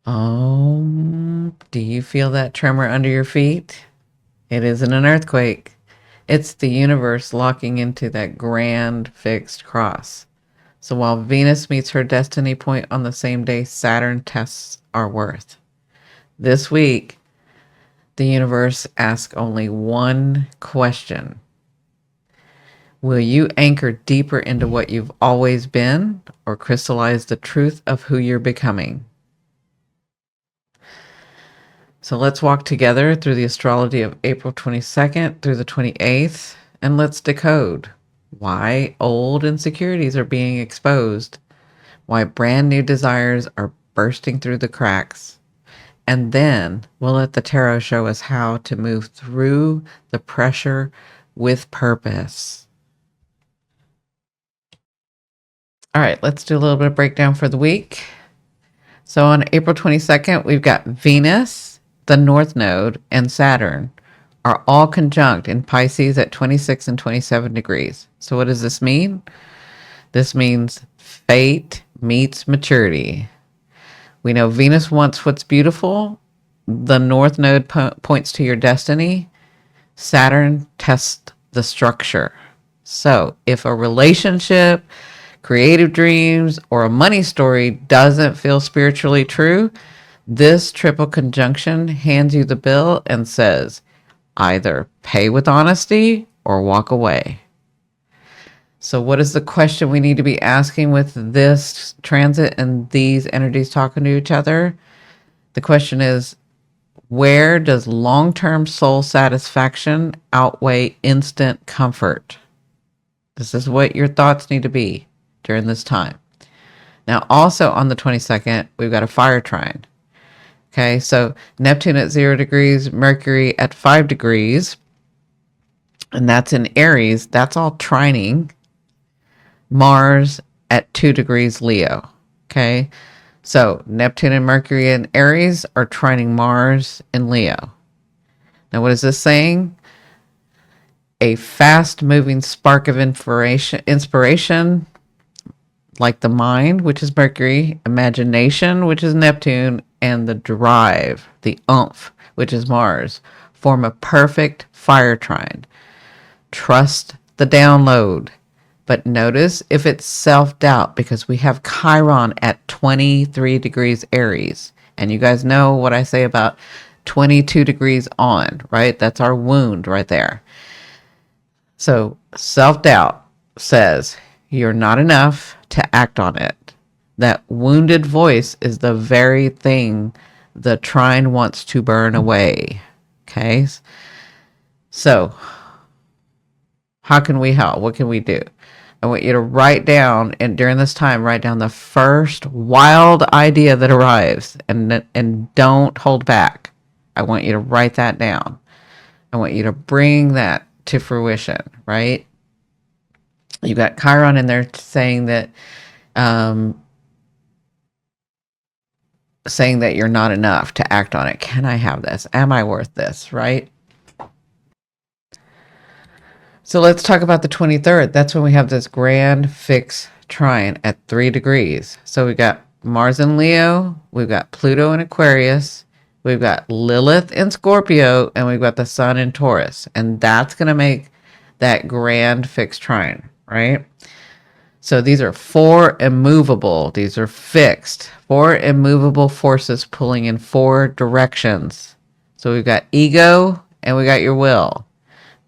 Do you feel that tremor under your feet? It isn't an earthquake. It's the universe locking into that grand fixed cross. So while Venus meets her destiny point on the same day, Saturn tests our worth. This week, the universe asks only one question. Will you anchor deeper into what you've always been or crystallize the truth of who you're becoming? So let's walk together through the astrology of April 22nd through the 28th, and let's decode why old insecurities are being exposed, why brand new desires are bursting through the cracks, and then we'll let the tarot show us how to move through the pressure with purpose. All right, let's do a little bit of breakdown for the week. So on April 22nd, we've got Venus, the North Node, and Saturn are all conjunct in Pisces at 26 and 27 degrees. So what does this mean? This means fate meets maturity. We know Venus wants what's beautiful. The North Node points to your destiny. Saturn tests the structure. So if a relationship, creative dreams, or a money story doesn't feel spiritually true, this triple conjunction hands you the bill and says, either pay with honesty or walk away. So what is the question we need to be asking with this transit and these energies talking to each other? The question is, where does long-term soul satisfaction outweigh instant comfort? This is what your thoughts need to be during this time. Now, also on the 22nd, we've got a fire trine. Okay, so Neptune at 0 degrees, Mercury at 5 degrees, and that's in Aries. That's all trining Mars at 2 degrees Leo. Okay, so Neptune and Mercury in Aries are trining Mars in Leo. Now, what is this saying? A fast-moving spark of inspiration, like the mind, which is Mercury, imagination, which is Neptune, and the drive, the oomph, which is Mars, form a perfect fire trine. Trust the download. But notice if it's self-doubt, because we have Chiron at 23 degrees Aries. And you guys know what I say about 22 degrees on, right? That's our wound right there. So self-doubt says you're not enough to act on it. That wounded voice is the very thing the trine wants to burn away. Okay? So, how can we help? What can we do? I want you to write down, and during this time, write down the first wild idea that arrives, and don't hold back. I want you to write that down. I want you to bring that to fruition, right? You got Chiron in there saying that you're not enough to act on it. Can I have this? Am I worth this? Right? So let's talk about the 23rd. That's when we have this grand fixed trine at 3 degrees. So we've got Mars in Leo, we've got Pluto in Aquarius, we've got Lilith in Scorpio, and we've got the Sun in Taurus. And that's going to make that grand fixed trine, right? So these are 4 immovable, these are fixed, 4 immovable forces pulling in 4 directions. So we've got ego and we got your will.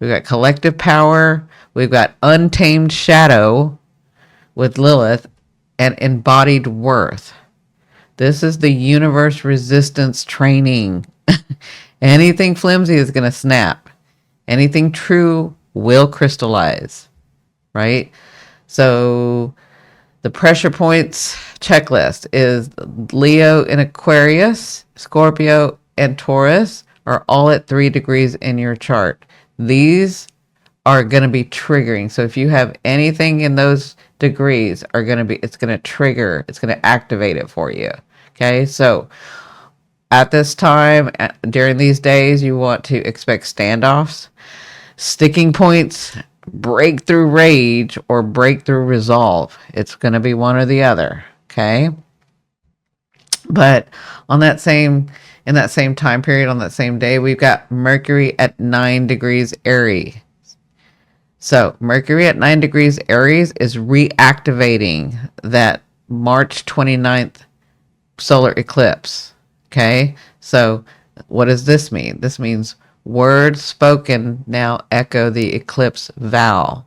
We've got collective power, we've got untamed shadow with Lilith, and embodied worth. This is the universe resistance training. Anything flimsy is going to snap. Anything true will crystallize, right? So the pressure points checklist is Leo in Aquarius, Scorpio, and Taurus are all at 3 degrees in your chart. These are going to be triggering. So if you have anything in those degrees it's going to trigger, it's going to activate it for you. Okay. So at this time, during these days, you want to expect standoffs, sticking points, breakthrough rage, or breakthrough resolve. It's going to be one or the other. Okay. But on that same in that same time period, on that same day, we've got Mercury at 9 degrees Aries. So Mercury at 9 degrees Aries is reactivating that March 29th solar eclipse. Okay. So what does this mean? This means words spoken now echo the eclipse vow.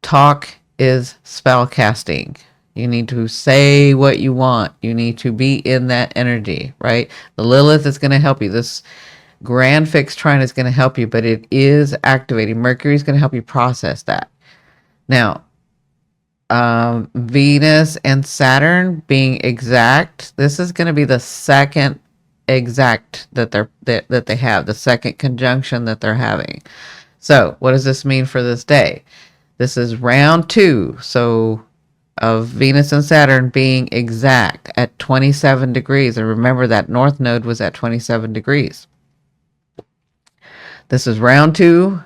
Talk is spell casting. You need to say what you want. You need to be in that energy, right? The Lilith is going to help you. This grand fixed trine is going to help you, but it is activating. Mercury is going to help you process that. Now, Venus and Saturn being exact, this is going to be the second exact that they have, the second conjunction that they're having. So what does this mean for this day? This is round 2. So of Venus and Saturn being exact at 27 degrees. And remember that North Node was at 27 degrees. This is round 2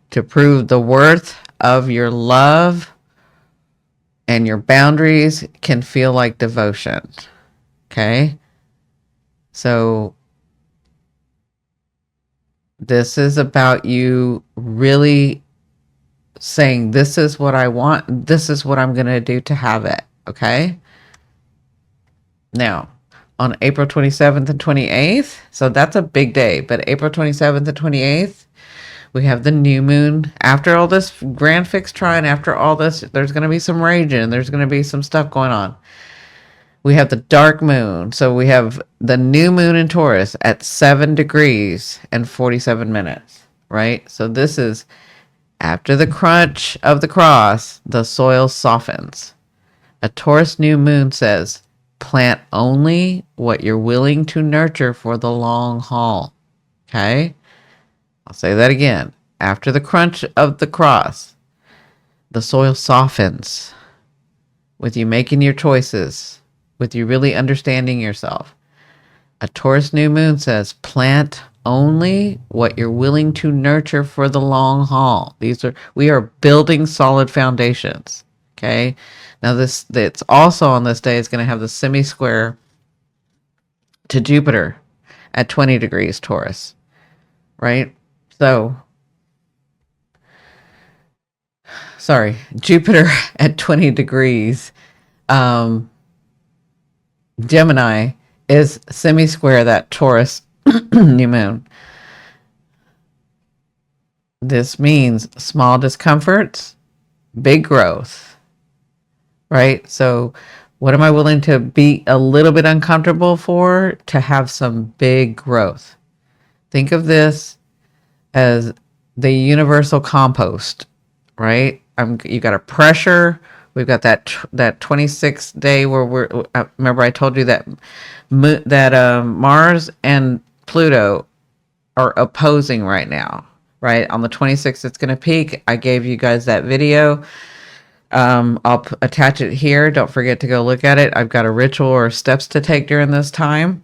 to prove the worth of your love, and your boundaries can feel like devotion. Okay? So this is about you really saying, this is what I want. This is what I'm going to do to have it. Okay? Now, on April 27th and 28th, so that's a big day, but April 27th and 28th, we have the new moon. After all this grand fixed trine, after all this, there's going to be some raging. There's going to be some stuff going on. We have the dark moon. So we have the new moon in Taurus at 7 degrees and 47 minutes, right? So this is after the crunch of the cross, the soil softens. A Taurus new moon says, plant only what you're willing to nurture for the long haul. Okay? I'll say that again. After the crunch of the cross, the soil softens with you making your choices, with you really understanding yourself. A Taurus new moon says, plant only what you're willing to nurture for the long haul. We are building solid foundations. Okay. Now that's also on this day is going to have the semi-square to Jupiter at 20 degrees Taurus, right? So, sorry, Jupiter at 20 degrees, Gemini is semi-square that Taurus new moon. This means small discomforts, big growth, right? So what am I willing to be a little bit uncomfortable for to have some big growth? Think of this as the universal compost, right? You got a pressure. We've got that 26th day where remember I told you that Mars and Pluto are opposing right now, right? On the 26th, it's going to peak. I gave you guys that video. I'll attach it here. Don't forget to go look at it. I've got a ritual or steps to take during this time.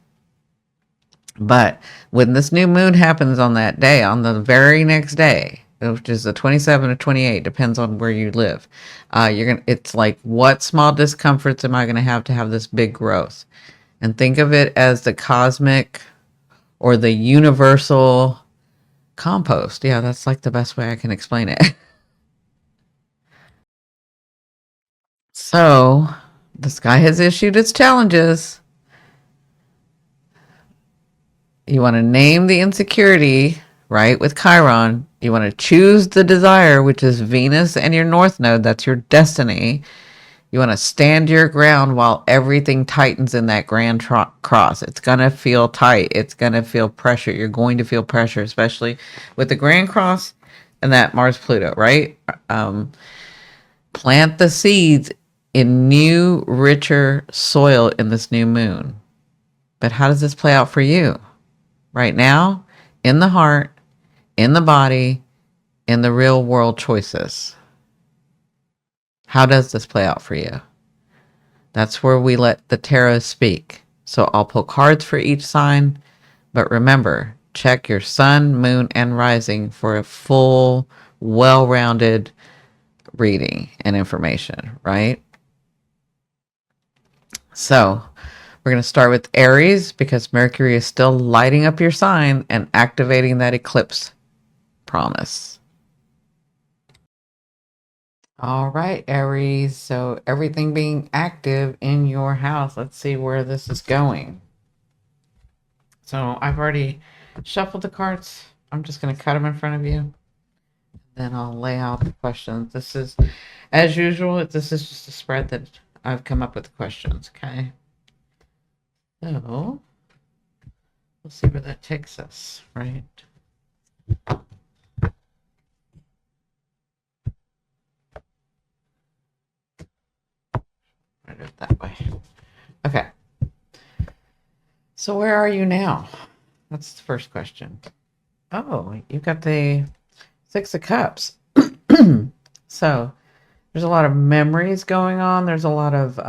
But when this new moon happens on that day, on the very next day, which is the 27 or 28, depends on where you live, it's like, what small discomforts am I going to have this big growth? And think of it as the cosmic or the universal compost. Yeah, that's like the best way I can explain it. So the sky has issued its challenges. You want to name the insecurity, right? With Chiron, you want to choose the desire, which is Venus and your North Node. That's your destiny. You want to stand your ground while everything tightens in that grand cross. It's going to feel tight. It's going to feel pressure. You're going to feel pressure, especially with the grand cross and that Mars Pluto, right? Plant the seeds in new, richer soil in this new moon. But how does this play out for you? Right now, in the heart, in the body, in the real world choices. How does this play out for you? That's where we let the tarot speak. So I'll pull cards for each sign, but remember, check your sun, moon, and rising for a full, well-rounded reading and information, right? So We're going to start with Aries because Mercury is still lighting up your sign and activating that eclipse promise. All right, Aries. So everything being active in your house. Let's see where this is going. So I've already shuffled the cards. I'm just going to cut them in front of you. Then I'll lay out the questions. This is, as usual, this is just a spread that I've come up with the questions, okay? So, we'll see where that takes us, right? I do it that way. Okay. So where are you now? That's the first question. Oh, you've got the Six of Cups. So there's a lot of memories going on. There's a lot of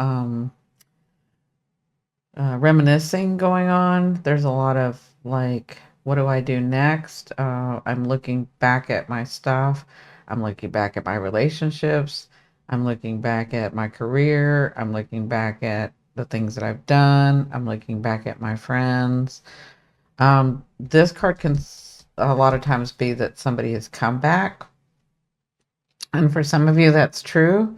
reminiscing going on. There's a lot of like, what do I do next? I'm looking back at my stuff. I'm looking back at my relationships. I'm looking back at my career. I'm looking back at the things that I've done. I'm looking back at my friends. This card can a lot of times be that somebody has come back. And for some of you, that's true.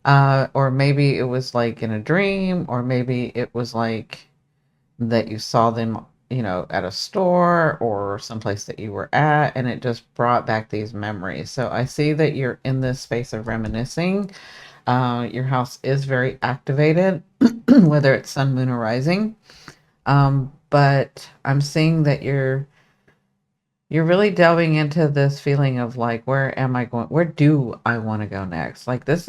Or maybe it was like in a dream, or maybe it was like that you saw them, you know, at a store or someplace that you were at, and it just brought back these memories. So I see that you're in this space of reminiscing. Your house is very activated, whether it's sun, moon, or rising. But I'm seeing that you're really delving into this feeling of like, where am I going? Where do I want to go next? Like this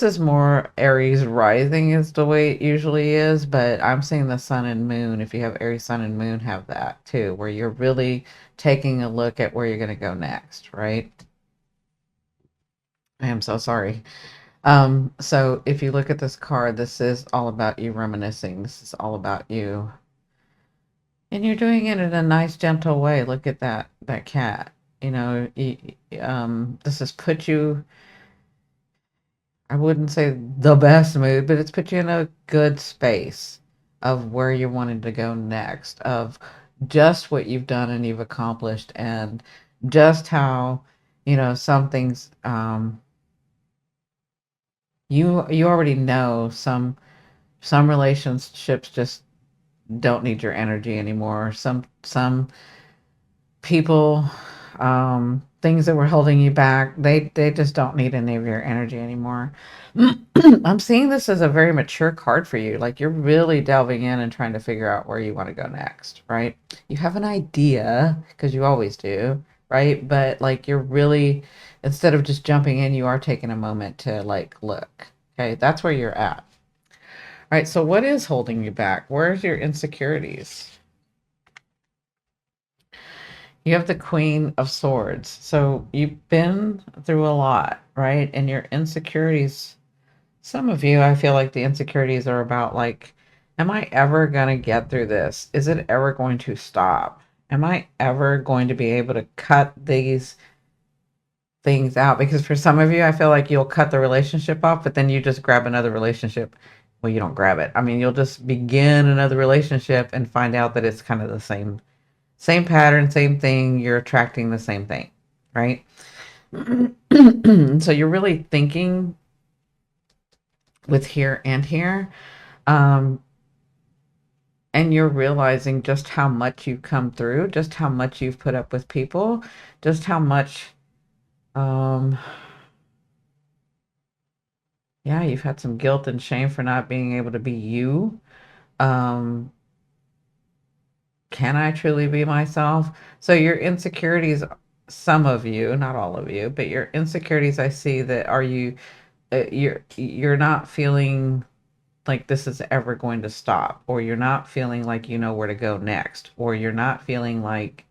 is more Aries rising is the way it usually is, but I'm seeing the sun and moon. If you have Aries sun and moon, have that too, where you're really taking a look at where you're going to go next, right? I am so sorry. So if you look at this card, this is all about you reminiscing. This is all about you. And you're doing it in a nice, gentle way. Look at that cat. You know, this has put you, I wouldn't say the best mood, but it's put you in a good space of where you wanted to go next, of just what you've done and you've accomplished, and just how, you know, some things, you already know some relationships just don't need your energy anymore. Some people, things that were holding you back, they just don't need any of your energy anymore. I'm seeing this as a very mature card for you. Like you're really delving in and trying to figure out where you want to go next, right? You have an idea because you always do, right? But like you're really, instead of just jumping in, you are taking a moment to like look. Okay, that's where you're at. All right, so what is holding you back? Where's your insecurities? You have the Queen of Swords. So you've been through a lot, right? And your insecurities, some of you, I feel like the insecurities are about like, am I ever going to get through this? Is it ever going to stop? Am I ever going to be able to cut these things out? Because for some of you, I feel like you'll cut the relationship off, but then you just grab another relationship. Well, you don't grab it. I mean, you'll just begin another relationship and find out that it's kind of the same pattern, same thing. You're attracting the same thing, right? So you're really thinking with here and here. And you're realizing just how much you've come through, just how much you've put up with people, just how much, yeah, you've had some guilt and shame for not being able to be you. Can I truly be myself? So your insecurities, some of you, not all of you, but your insecurities, I see that are you, you're not feeling like this is ever going to stop, or you're not feeling like you know where to go next, or you're not feeling like,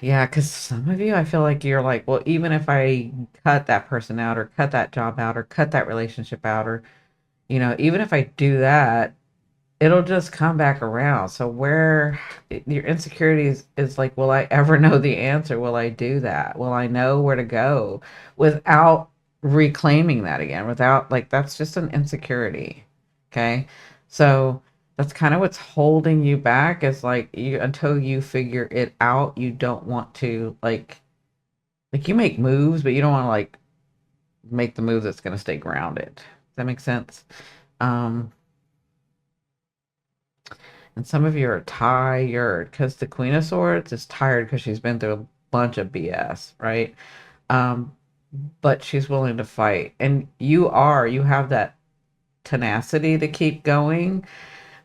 yeah, because some of you, I feel like you're like, well, even if I cut that person out or cut that job out or cut that relationship out, or, you know, even if I do that, it'll just come back around. So where your insecurities is like, will I ever know the answer? Will I do that? Will I know where to go without reclaiming that again without, like, that's just an insecurity. Okay. So that's kind of what's holding you back, is like, you, until you figure it out, you don't want to, like you make moves, but you don't want to like make the move that's going to stay grounded. Does that make sense? Um, and some of you are tired because the Queen of Swords is tired because she's been through a bunch of BS, right? Um, but she's willing to fight. And you have that tenacity to keep going,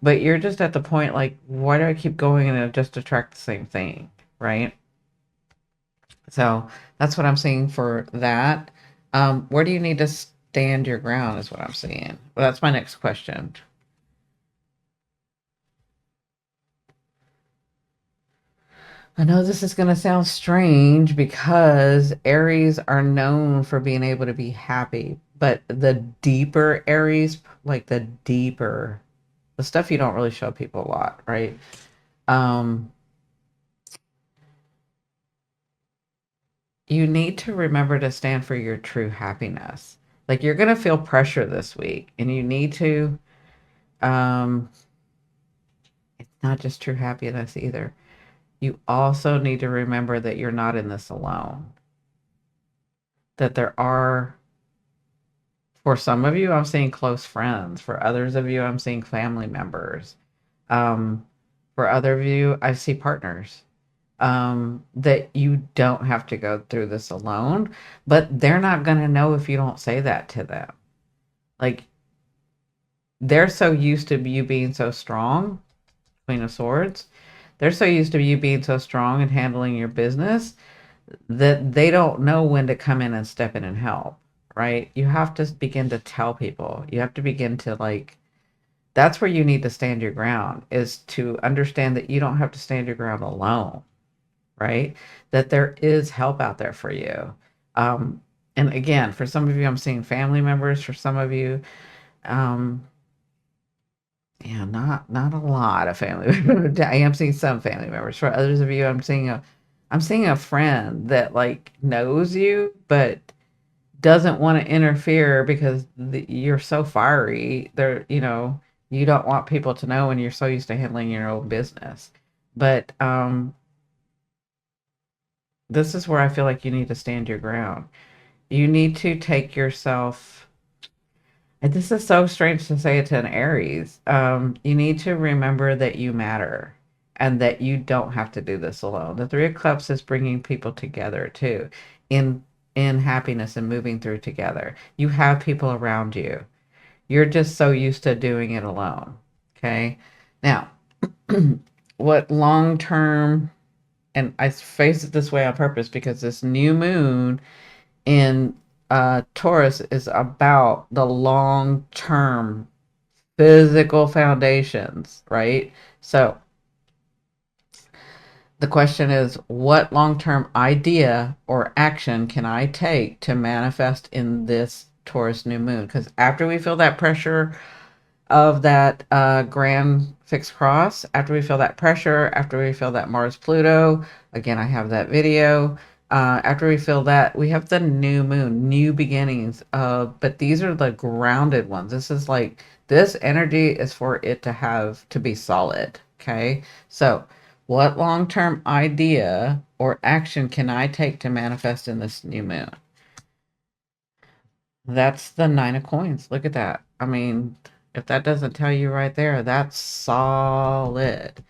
but you're just at the point like, why do I keep going and it just attract the same thing, right? So that's what I'm seeing for that. Where do you need to stand your ground is what I'm seeing. Well, that's my next question. I know this is going to sound strange because Aries are known for being able to be happy, but the deeper Aries, like the stuff you don't really show people a lot, right? Um, you need to remember to stand for your true happiness. Like, you're going to feel pressure this week, and you need to, um, it's not just true happiness either. You also need to remember that you're not in this alone. That there are, for some of you, I'm seeing close friends. For others of you, I'm seeing family members. Um, for other of you, I see partners. That you don't have to go through this alone, but they're not going to know if you don't say that to them. Like, they're so used to you being so strong, Queen of Swords. They're so used to you being so strong and handling your business that they don't know when to come in and step in and help, right? You have to begin to tell people. You have to begin to, like, that's where you need to stand your ground, is to understand that you don't have to stand your ground alone, right? That there is help out there for you. Um, and again, for some of you, I'm seeing family members. For some of you, um, yeah, not a lot of family members. I am seeing some family members. For others of you, I'm seeing a friend that like knows you, but doesn't want to interfere because you're so fiery. You don't want people to know, and you're so used to handling your own business. But this is where I feel like you need to stand your ground. You need to take yourself, and this is so strange to say it to an Aries. You need to remember that you matter and that you don't have to do this alone. The Three of Cups is bringing people together too, in in happiness and moving through together. You have people around you. You're just so used to doing it alone. Okay. Now, what long term, and I phrase it this way on purpose because this new moon in Taurus is about the long term physical foundations, right? So the question is, what long term idea or action can I take to manifest in this Taurus new moon? Because after we feel that pressure of that grand fixed cross, after we feel that pressure, after we feel that Mars Pluto, again, I have that video. After we feel that, we have the new moon, new beginnings. But these are the grounded ones. This is like, this energy is for it to be solid. Okay. So, what long term idea or action can I take to manifest in this new moon? That's the Nine of Coins. Look at that. I mean, if that doesn't tell you right there, that's solid.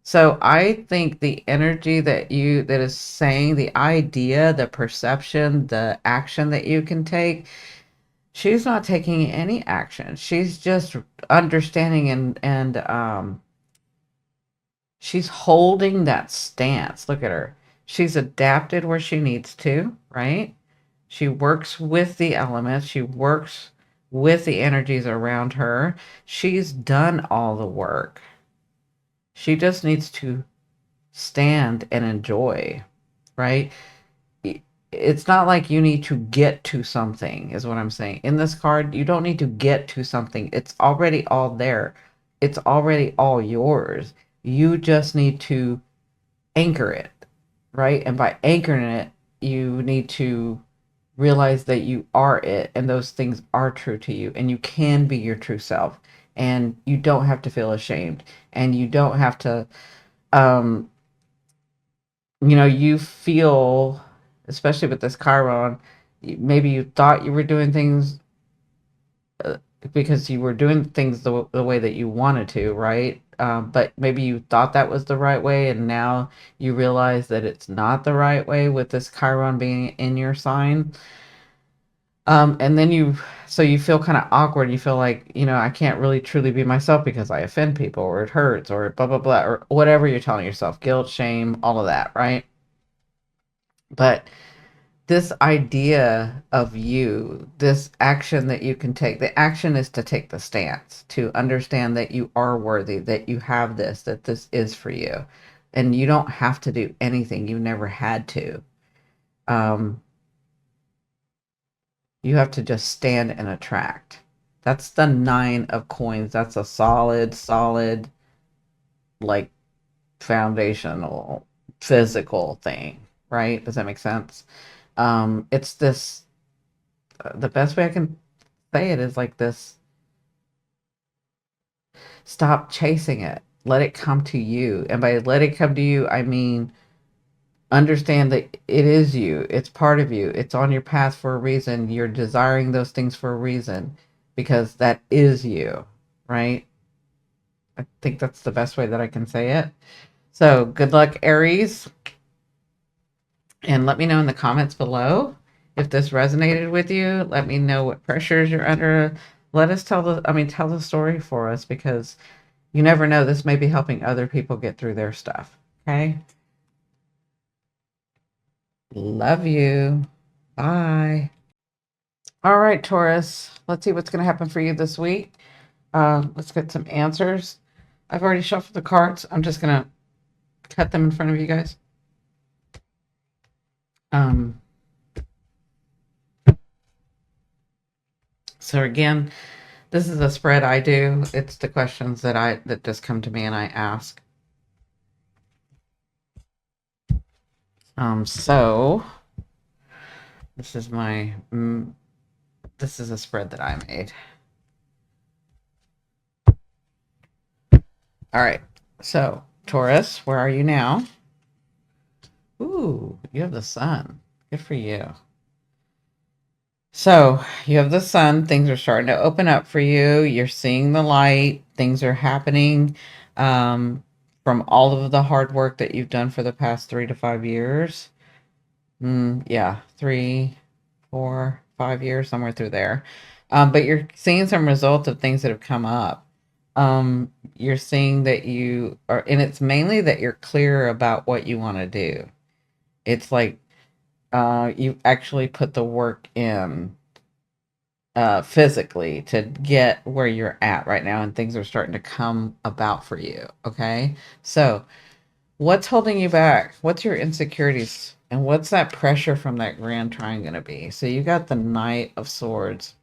So I think the energy that is saying, the idea, the perception, the action that you can take, she's not taking any action. She's just understanding and she's holding that stance. Look at her. She's adapted where she needs to, right? She works with the elements. She works with the energies around her. She's done all the work. She just needs to stand and enjoy, right? It's not like you need to get to something, is what I'm saying. In this card, you don't need to get to something. It's already all there. It's already all yours. You just need to anchor it, right? And by anchoring it, you need to realize that you are it and those things are true to you and you can be your true self and you don't have to feel ashamed and you don't have to um you feel, especially with this Chiron, maybe you thought you were doing things uh, because you were doing things the way that you wanted to, right? But maybe you thought that was the right way, and now you realize that it's not the right way with this Chiron being in your sign. And then so you feel kind of awkward. You feel like, I can't really truly be myself because I offend people or it hurts or blah, blah, blah, or whatever you're telling yourself, guilt, shame, all of that, right? But this idea of you, this action that you can take, the action is to take the stance, to understand that you are worthy, that you have this, that this is for you. And you don't have to do anything. You never had to. Um, you have to just stand and attract. That's the 9 of coins. That's a solid, like foundational, physical thing, right? Does that make sense? It's this, the best way I can say it is like this: stop chasing it. Let it come to you. And by let it come to you, I mean understand that it is you. It's part of you. It's on your path for a reason. You're desiring those things for a reason because that is you, right? I think that's the best way that I can say it. So good luck, Aries. And let me know in the comments below if this resonated with you. Let me know what pressures you're under. Let us tell the story for us, because you never know. This may be helping other people get through their stuff. Okay. Love you. Bye. All right, Taurus. Let's see what's going to happen for you this week. Let's get some answers. I've already shuffled the cards. I'm just going to cut them in front of you guys. So again, this is a spread I do. It's the questions that just come to me and I ask. So this is this is a spread that I made. All right. So Taurus, where are you now? Ooh, you have the sun. Good for you. So you have the sun. Things are starting to open up for you. You're seeing the light. Things are happening from all of the hard work that you've done for the past 3 to 5 years. Yeah, 3, 4, 5 years, somewhere through there. But you're seeing some results of things that have come up. You're seeing that you are, and it's mainly that you're clear about what you want to do. It's like you actually put the work in physically to get where you're at right now, and things are starting to come about for you. Okay. So what's holding you back? What's your insecurities? And what's that pressure from that grand trine going to be? So you got the Knight of Swords.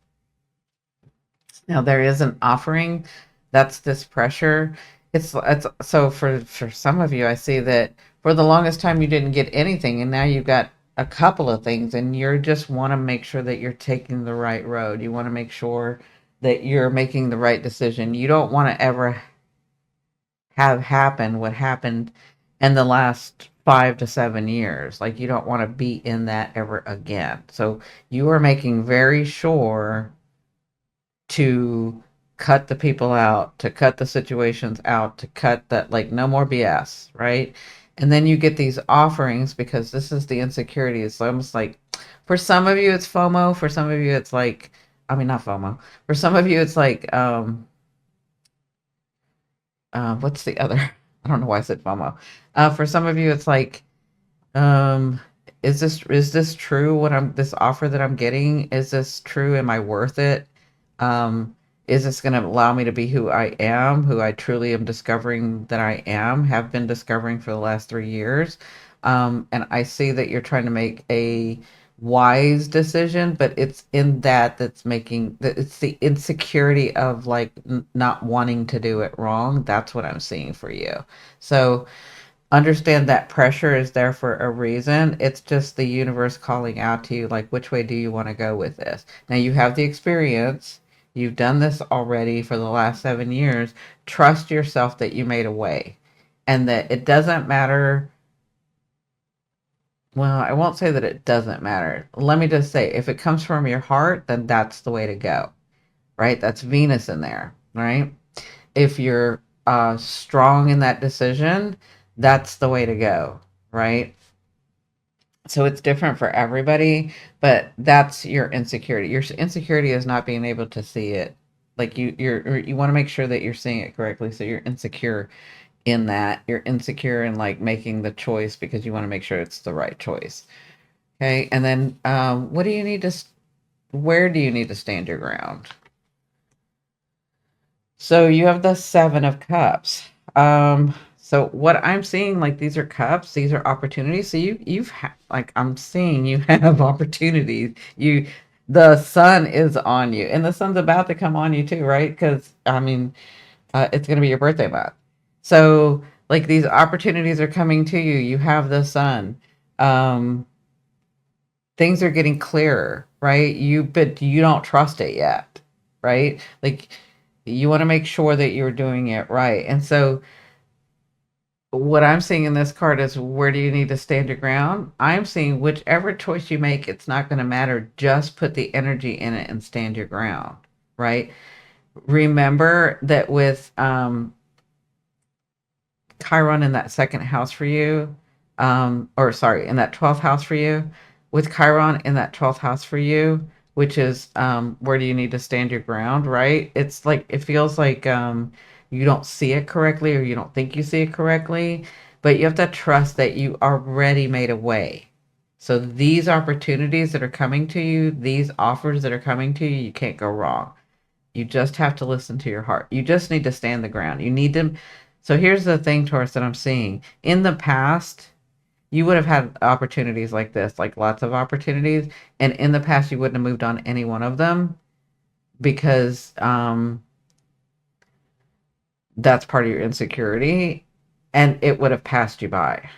Now there is an offering. That's this pressure. It's so for some of you, I see that for the longest time you didn't get anything, and now you've got a couple of things, and you just want to make sure that you're taking the right road. You want to make sure that you're making the right decision. You don't want to ever have happen what happened in the last 5 to 7 years. Like, you don't want to be in that ever again. So you are making very sure to cut the people out, to cut the situations out, to cut that, like, no more BS, right? And then you get these offerings because this is the insecurity. It's almost like, for some of you, it's FOMO. For some of you, it's like, I mean, not FOMO. For some of you, it's like, what's the other? I don't know why I said FOMO. For some of you, it's like, um, is this true? This offer that I'm getting, is this true? Am I worth it? Is this going to allow me to be who I am, who I truly am discovering that I am, have been discovering for the last 3 years? And I see that you're trying to make a wise decision, but it's in that's making that it's the insecurity of, like, not wanting to do it wrong. That's what I'm seeing for you. So understand that pressure is there for a reason. It's just the universe calling out to you, like, which way do you want to go with this? Now you have the experience. You've done this already for the last 7 years. Trust yourself that you made a way and that it doesn't matter. Well, I won't say that it doesn't matter. Let me just say, if it comes from your heart, then that's the way to go, right? That's Venus in there, right? If you're strong in that decision, that's the way to go, right? So it's different for everybody, but that's your insecurity. Your insecurity is not being able to see it. Like you want to make sure that you're seeing it correctly. So you're insecure in that. You're insecure in like making the choice because you want to make sure it's the right choice. Okay, and then what do you need to? Where do you need to stand your ground? So you have the Seven of Cups. So what I'm seeing, like these are cups, these are opportunities. So like I'm seeing you have opportunities. The sun is on you, and the sun's about to come on you too, right? Because I mean, it's going to be your birthday month. So like these opportunities are coming to you. You have the sun. Um, Things are getting clearer, right? But you don't trust it yet, right? Like you want to make sure that you're doing it right. And so what I'm seeing in this card is, where do you need to stand your ground? I'm seeing whichever choice you make, it's not going to matter. Just put the energy in it and stand your ground, right? Remember that with Chiron in that second house for you, or sorry, in that 12th house for you, with Chiron in that 12th house for you, which is where do you need to stand your ground, right? It's like, it feels like you don't see it correctly, or you don't think you see it correctly, but you have to trust that you already made a way. So these opportunities that are coming to you, these offers that are coming to you, you can't go wrong. You just have to listen to your heart. You just need to stand the ground. You need to. So here's the thing, Taurus, that I'm seeing. In the past, you would have had opportunities like this, like lots of opportunities. And in the past, you wouldn't have moved on any one of them because that's part of your insecurity, and it would have passed you by,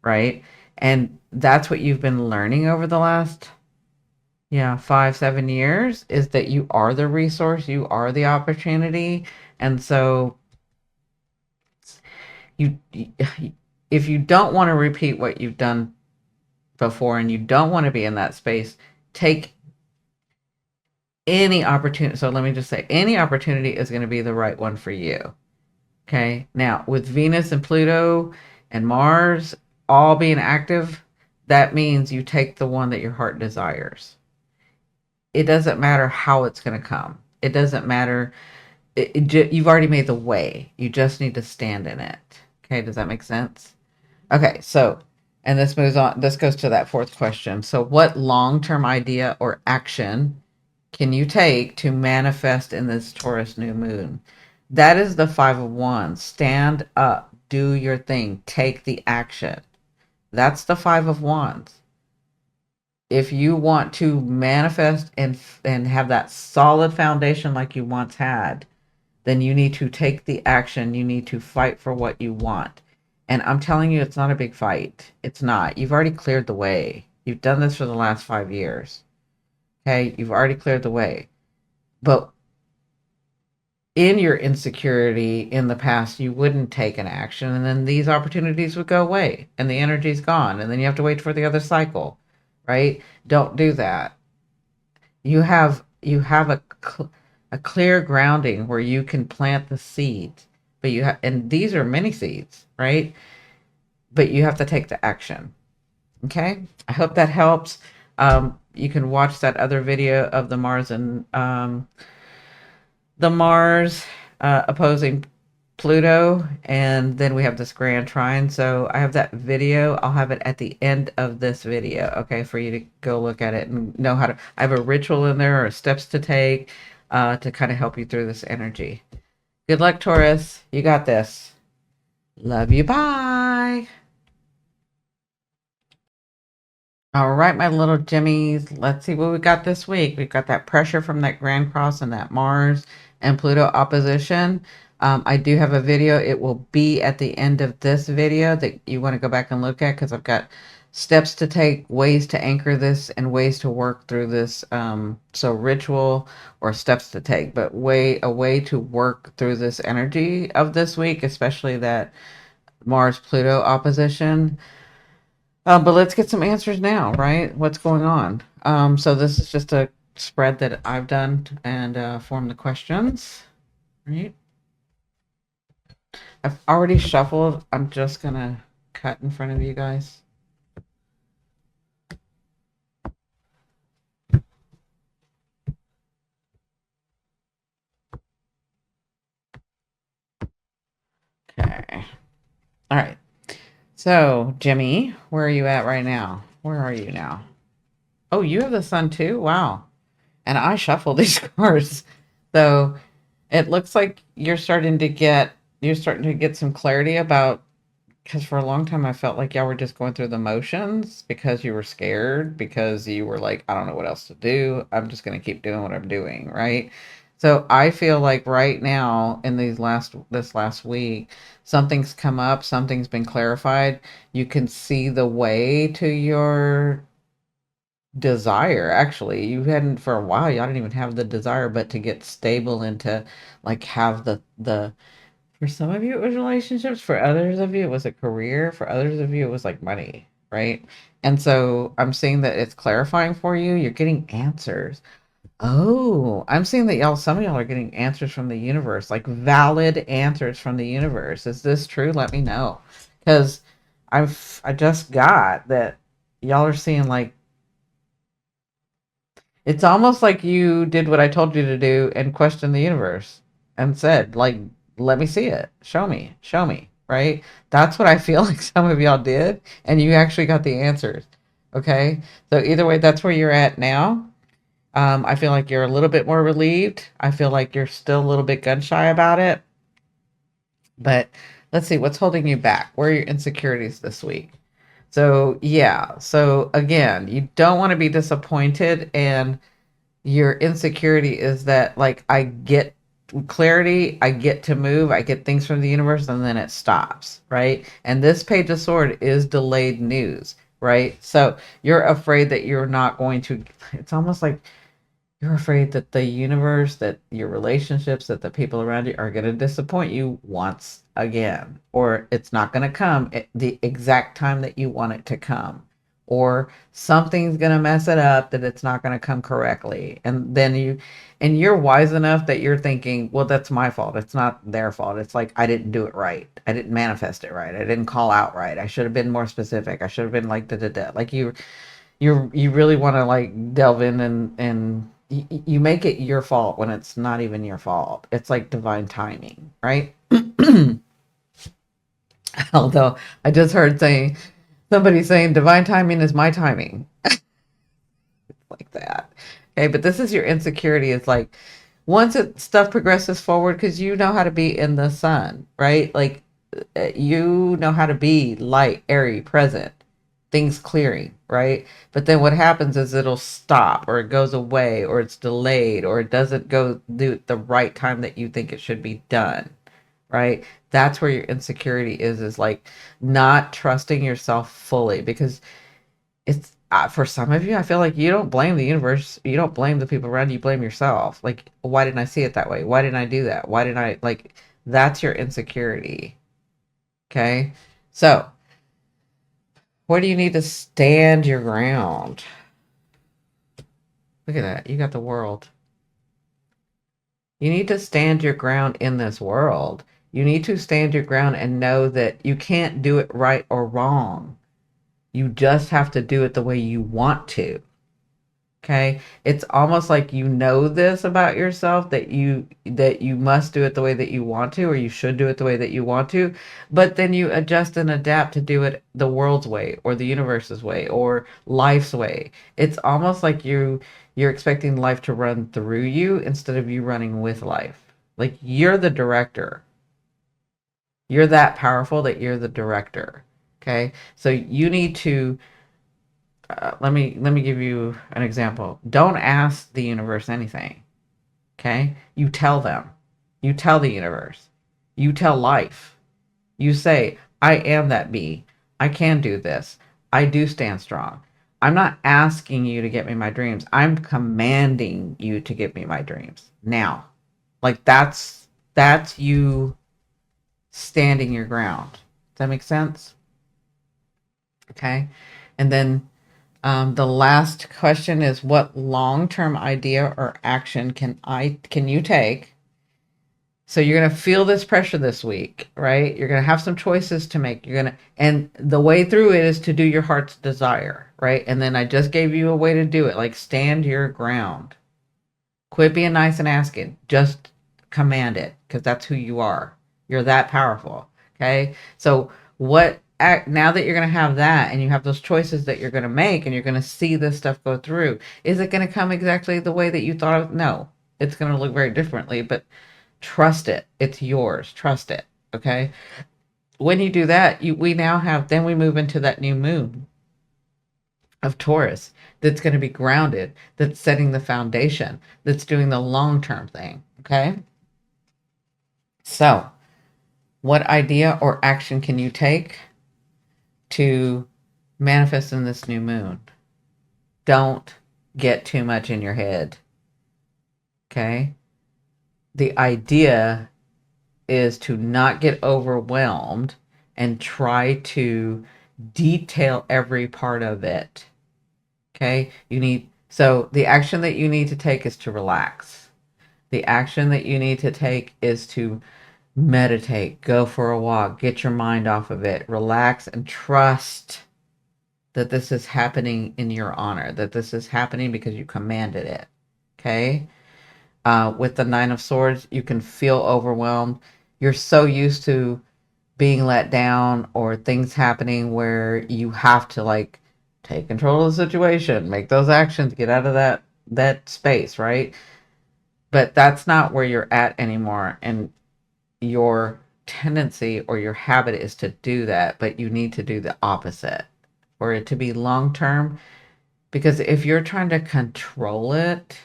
right? And that's what you've been learning over the last, yeah, 5, 7 years, is that you are the resource, you are the opportunity. And so you if you don't want to repeat what you've done before and you don't want to be in that space, take any opportunity. So let me just say, any opportunity is going to be the right one for you. Okay. Now, with Venus and Pluto and Mars all being active, that means you take the one that your heart desires. It doesn't matter how it's going to come. It doesn't matter. You've already made the way. You just need to stand in it. Okay. Does that make sense? Okay. So, and this moves on. This goes to that fourth question. So, what long-term idea or action can you take to manifest in this Taurus new moon? That is the Five of Wands. Stand up, do your thing, take the action. That's the Five of Wands. If you want to manifest and have that solid foundation like you once had, then you need to take the action. You need to fight for what you want. And I'm telling you, it's not a big fight. It's not. You've already cleared the way. You've done this for the last 5 years. Okay, you've already cleared the way. But in your insecurity in the past, you wouldn't take an action, and then these opportunities would go away and the energy's gone, and then you have to wait for the other cycle, right? Don't do that. You have a clear grounding where you can plant the seed, but you have, and these are mini seeds, right? But you have to take the action. Okay, I hope that helps. You can watch that other video of the Mars opposing Pluto, and then we have this grand trine. So I have that video. I'll have it at the end of this video, okay, for you to go look at it and know how to. I have a ritual in there or steps to take to kind of help you through this energy. Good luck, Taurus. You got this. Love you. Bye. All right, my little Jimmies, let's see what we got this week. We've got that pressure from that Grand Cross and that Mars and Pluto opposition. I do have a video. It will be at the end of this video that you want to go back and look at because I've got steps to take, ways to anchor this, and ways to work through this. So ritual or steps to take, but a way to work through this energy of this week, especially that Mars Pluto opposition. But let's get some answers now, right? What's going on? So this is just a spread that I've done and formed the questions, right? I've already shuffled. I'm just gonna cut in front of you guys. Okay. All right. So, Jimmy, where are you at right now? Where are you now? Oh, you have the sun too? Wow. And I shuffle these cards. So it looks like you're starting to get some clarity about, because for a long time I felt like y'all were just going through the motions because you were scared, because you were like, I don't know what else to do. I'm just going to keep doing what I'm doing, right? So I feel like right now in this last week, something's come up, something's been clarified. You can see the way to your desire. Actually, you hadn't for a while. Y'all didn't even have the desire, but to get stable and to like have the for some of you, it was relationships. For others of you, it was a career. For others of you, it was like money, right? And so I'm seeing that it's clarifying for you. You're getting answers. Oh, I'm seeing that some of y'all are getting answers from the universe, like valid answers from the universe. Is this true? Let me know. Because I just got that y'all are seeing like, it's almost like you did what I told you to do and questioned the universe and said, like, let me see it. Show me, right? That's what I feel like some of y'all did. And you actually got the answers. Okay. So either way, that's where you're at now. I feel like you're a little bit more relieved. I feel like you're still a little bit gun shy about it. But let's see, what's holding you back? Where are your insecurities this week? So, yeah. So, again, you don't want to be disappointed. And your insecurity is that like I get clarity, I get to move, I get things from the universe, and then it stops, right? And this page of sword is delayed news, right? So you're afraid that you're not going to, it's almost like you're afraid that the universe, that your relationships, that the people around you are going to disappoint you once again, or it's not going to come at the exact time that you want it to come, or something's going to mess it up that it's not going to come correctly. And then and you're wise enough that you're thinking, well, that's my fault. It's not their fault. It's like, I didn't do it right. I didn't manifest it right. I didn't call out right. I should have been more specific. I should have been like, da, da, da. Like you really want to like delve in and you make it your fault when it's not even your fault. It's like divine timing, right? Although I just heard somebody saying divine timing is my timing, like that. Okay, but this is your insecurity. It's like once stuff progresses forward, because you know how to be in the sun, right? Like you know how to be light, airy, present, things clearing, right? But then what happens is it'll stop, or it goes away, or it's delayed, or it doesn't go do the right time that you think it should be done, right? That's where your insecurity is like not trusting yourself fully, because it's for some of you, I feel like you don't blame the universe, you don't blame the people around you, you blame yourself. Like, why didn't I see it that way? Why didn't I do that? Why didn't I like, that's your insecurity. Okay. So where do you need to stand your ground? Look at that. You got the world. You need to stand your ground in this world. You need to stand your ground and know that you can't do it right or wrong. You just have to do it the way you want to. Okay? It's almost like you know this about yourself, that you must do it the way that you want to, or you should do it the way that you want to, but then you adjust and adapt to do it the world's way, or the universe's way, or life's way. It's almost like you're expecting life to run through you instead of you running with life. Like you're the director. You're that powerful that you're the director. Okay? So you need to let me give you an example. Don't ask the universe anything. Okay? You tell them. You tell the universe. You tell life. You say, I am that bee. I can do this. I do stand strong. I'm not asking you to get me my dreams. I'm commanding you to get me my dreams now. Like that's you standing your ground. Does that make sense? Okay. And then the last question is, what long-term idea or action can you take? So you're going to feel this pressure this week, right? You're going to have some choices to make. And the way through it is to do your heart's desire, right? And then I just gave you a way to do it. Like, stand your ground. Quit being nice and asking. Just command it, because that's who you are. You're that powerful. Okay. So now that you're going to have that and you have those choices that you're going to make and you're going to see this stuff go through, is it going to come exactly the way that you thought of? No, it's going to look very differently, but trust it. It's yours. Trust it. Okay. When you do that, then we move into that new moon of Taurus that's going to be grounded, that's setting the foundation, that's doing the long-term thing. Okay. So, what idea or action can you take to manifest in this new moon? Don't get too much in your head. Okay. The idea is to not get overwhelmed and try to detail every part of it. Okay. So the action that you need to take is to relax. The action that you need to take is to meditate, go for a walk, get your mind off of it, relax, and trust that this is happening in your honor, that this is happening because you commanded it. Okay. With the Nine of Swords, you can feel overwhelmed. You're so used to being let down or things happening where you have to like take control of the situation, make those actions, get out of that space, right? But that's not where you're at anymore. And your tendency or your habit is to do that, but you need to do the opposite for it to be long term. Because if you're trying to control it,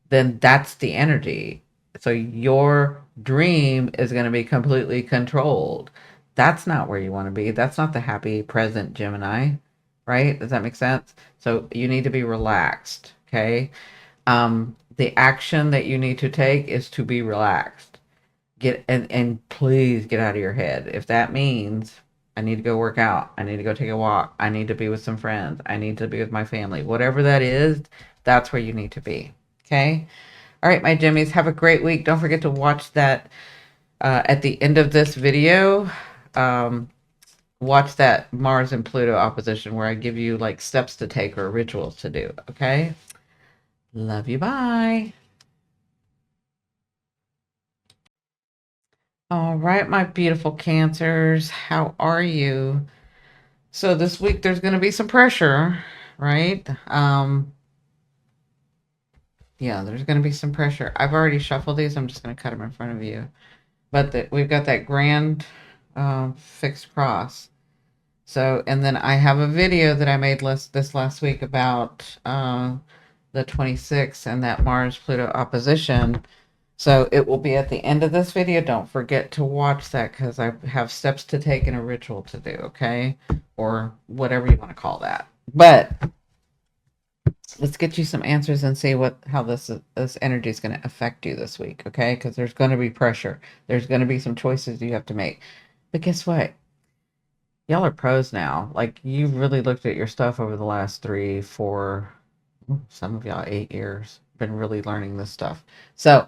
then that's the energy. So your dream is going to be completely controlled. That's not where you want to be. That's not the happy present Gemini, right? Does that make sense? So you need to be relaxed, okay? The action that you need to take is to be relaxed. And please get out of your head. If that means I need to go work out, I need to go take a walk, I need to be with some friends, I need to be with my family, whatever that is, that's where you need to be. Okay. All right, my Jimmies, have a great week. Don't forget to watch that at the end of this video. Watch that Mars and Pluto opposition where I give you like steps to take or rituals to do. Okay. Love you. Bye. All right, my beautiful Cancers. How are you? So this week there's going to be some pressure, right? Yeah, there's going to be some pressure. I've already shuffled these. I'm just going to cut them in front of you. But we've got that grand fixed cross. So, and then I have a video that I made this last week about the 26th and that Mars-Pluto opposition. So it will be at the end of this video. Don't forget to watch that because I have steps to take and a ritual to do, okay? Or whatever you want to call that. But let's get you some answers and see how this energy is going to affect you this week, okay? Because there's going to be pressure. There's going to be some choices you have to make. But guess what? Y'all are pros now. Like, you've really looked at your stuff over the last 3, 4, some of y'all 8 years. Been really learning this stuff. So,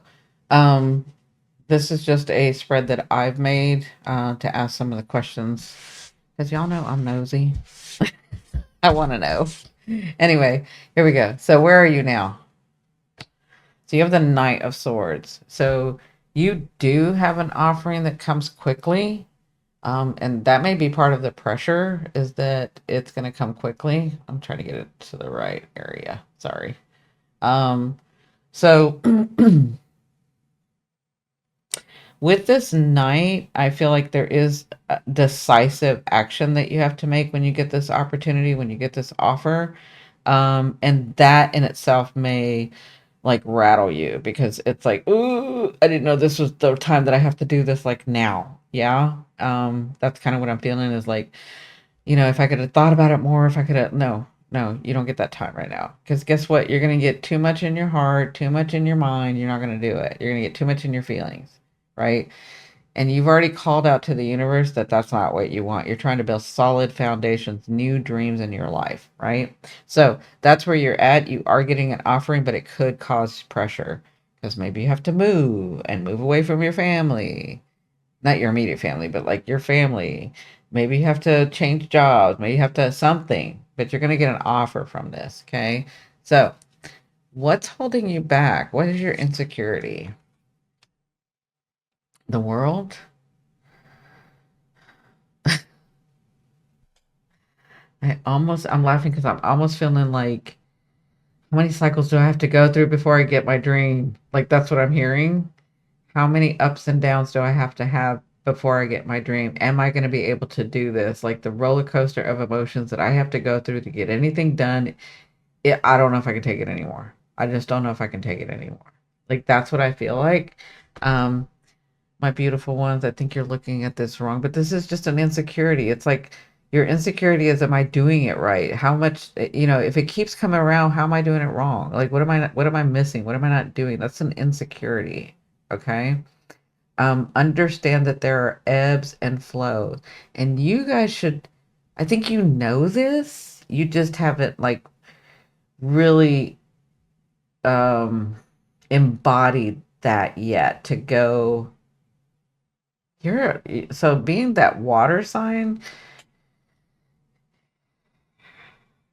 this is just a spread that I've made to ask some of the questions. Because y'all know I'm nosy. I want to know. Anyway, here we go. So where are you now? So you have the Knight of Swords. So you do have an offering that comes quickly. And that may be part of the pressure, is that it's going to come quickly. I'm trying to get it to the right area. Sorry. So With this knight, I feel like there is a decisive action that you have to make when you get this opportunity, when you get this offer. And that in itself may like rattle you because it's like, ooh, I didn't know this was the time that I have to do this like now. Yeah. That's kind of what I'm feeling is like, if I could have thought about it more, if I could have, no, no, you don't get that time right now. Because guess what? You're going to get too much in your heart, too much in your mind. You're not going to do it. You're going to get too much in your feelings, right? And you've already called out to the universe that that's not what you want. You're trying to build solid foundations, new dreams in your life, right? So that's where you're at. You are getting an offering, but it could cause pressure because maybe you have to move and move away from your family. Not your immediate family, but like your family. Maybe you have to change jobs. Maybe you have to something, but you're going to get an offer from this, okay? So what's holding you back? What is your insecurity? The world? I'm laughing because I'm almost feeling like, how many cycles do I have to go through before I get my dream? Like, that's what I'm hearing. How many ups and downs do I have to have before I get my dream? Am I going to be able to do this? Like the roller coaster of emotions that I have to go through to get anything done. I don't know if I can take it anymore. I just don't know if I can take it anymore. Like, that's what I feel like. Um, my beautiful ones, I think you're looking at this wrong, but this is just an insecurity. It's like your insecurity is, am I doing it right? How much, if it keeps coming around, how am I doing it wrong? Like, what am I missing? What am I not doing? That's an insecurity. Okay. Understand that there are ebbs and flows, and you guys should, I think you know this, you just haven't like really um embodied that yet to go. So being that water sign,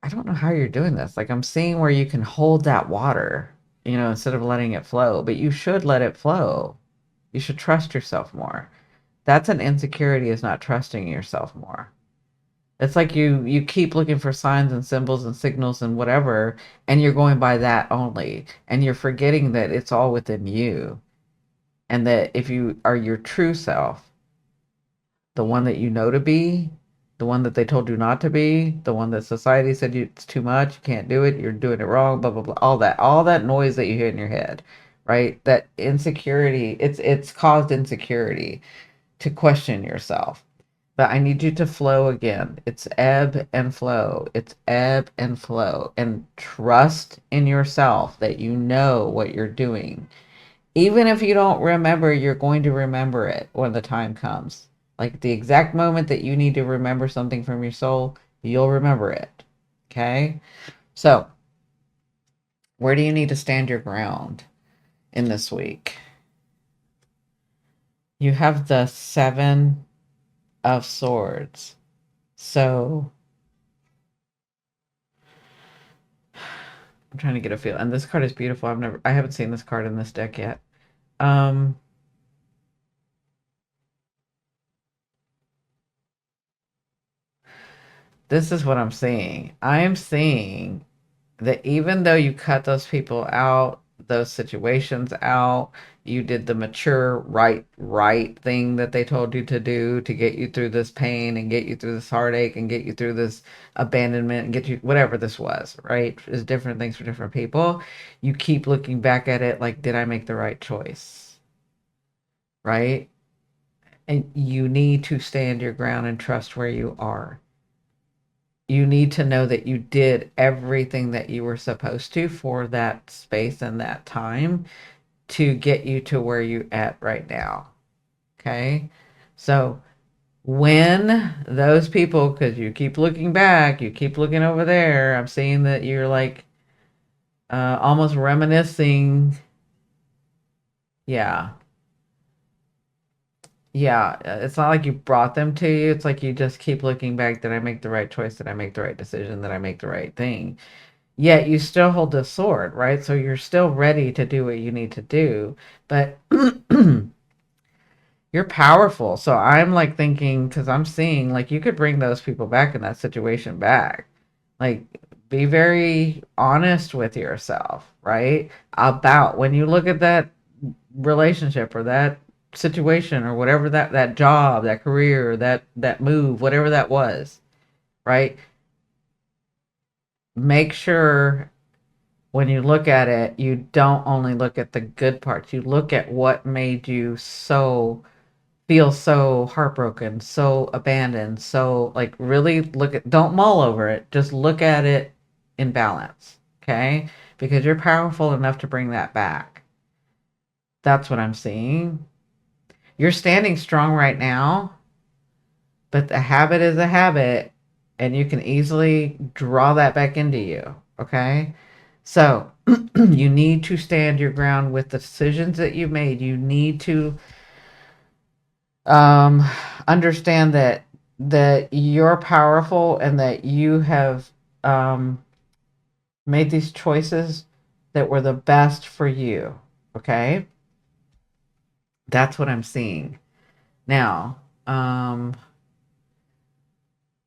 I don't know how you're doing this. Like I'm seeing where you can hold that water, instead of letting it flow, but you should let it flow. You should trust yourself more. That's an insecurity, is not trusting yourself more. It's like you keep looking for signs and symbols and signals and whatever, and you're going by that only, and you're forgetting that it's all within you, and that if you are your true self, the one that you know to be, the one that they told you not to be, the one that society said it's too much, you can't do it, you're doing it wrong, blah blah blah, all that noise that you hear in your head, right? That insecurity, it's caused insecurity to question yourself. But I need you to flow again. It's ebb and flow. It's ebb and flow. And trust in yourself that you know what you're doing. Even if you don't remember, you're going to remember it when the time comes. Like the exact moment that you need to remember something from your soul, you'll remember it. Okay? So, where do you need to stand your ground in this week? You have the Seven of Swords. So, I'm trying to get a feel. And this card is beautiful. I haven't seen this card in this deck yet. Um, this is what I'm seeing. I am seeing that even though you cut those people out, those situations out, you did the mature, right thing that they told you to do to get you through this pain and get you through this heartache and get you through this abandonment and get you whatever this was, right? There's different things for different people. You keep looking back at it like, did I make the right choice? Right? And you need to stand your ground and trust where you are. You need to know that you did everything that you were supposed to for that space and that time to get you to where you at right now. Okay? So when those people, because you keep looking back, you keep looking over there, I'm seeing that you're like almost reminiscing. Yeah. Yeah, it's not like you brought them to you. It's like you just keep looking back. Did I make the right choice? Did I make the right decision? Did I make the right thing? Yet you still hold the sword, right? So you're still ready to do what you need to do, but you're powerful. So I'm like thinking, because I'm seeing like you could bring those people back in that situation back. Like, be very honest with yourself, right? About when you look at that relationship or that situation or whatever, that job, that career, that move, whatever that was, right? Make sure when you look at it, you don't only look at the good parts. You look at what made you feel so heartbroken, so abandoned, so like really look at, don't mull over it. Just look at it in balance, okay? Because you're powerful enough to bring that back. That's what I'm seeing. You're standing strong right now, but the habit is a habit, and you can easily draw that back into you, okay? So you need to stand your ground with the decisions that you've made. You need to um, understand that you're powerful and that you have made these choices that were the best for you. Okay, that's what I'm seeing now.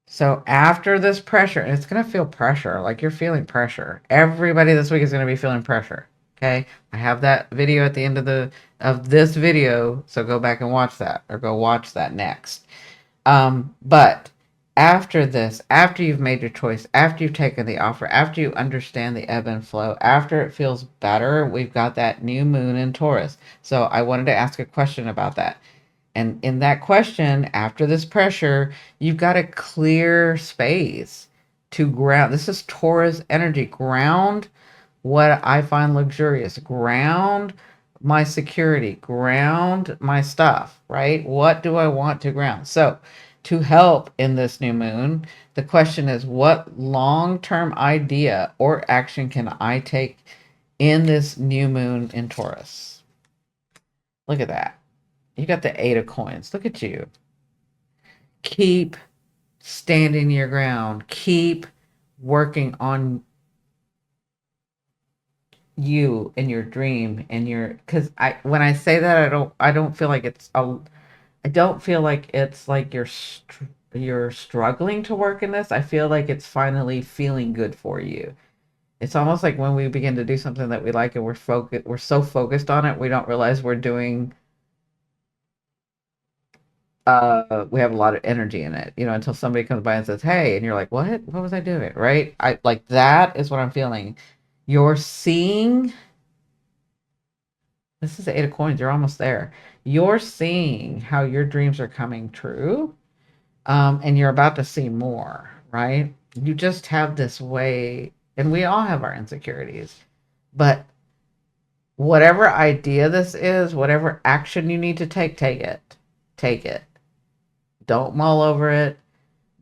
So after this pressure, and it's going to feel pressure, like you're feeling pressure. Everybody this week is going to be feeling pressure. Okay. I have that video at the end of this video. So go back and watch that, or go watch that next. But after this, after you've made your choice, after you've taken the offer, after you understand the ebb and flow, after it feels better, we've got that new moon in Taurus. So I wanted to ask a question about that. And in that question, after this pressure, you've got a clear space to ground. This is Taurus energy. Ground what I find luxurious. Ground my security. Ground my stuff, right? What do I want to ground? So, to help in this new moon, the question is, what long-term idea or action can I take in this new moon in Taurus? Look at that. You got the 8 of coins. Look at you. Keep standing your ground. Keep working on you and your dream and your, because when I say that, I don't feel like I don't feel like it's like you're struggling to work in this. I feel like it's finally feeling good for you. It's almost like when we begin to do something that we like and we're so focused on it, we don't realize we're doing we have a lot of energy in it, until somebody comes by and says, "Hey," and you're like, what was I doing?" Right? I like, that is what I'm feeling. You're seeing, this is the 8 of coins. You're almost there. You're seeing how your dreams are coming true. And you're about to see more, right? You just have this way, and we all have our insecurities, but whatever idea this is, whatever action you need to take, take it. Take it. Don't mull over it.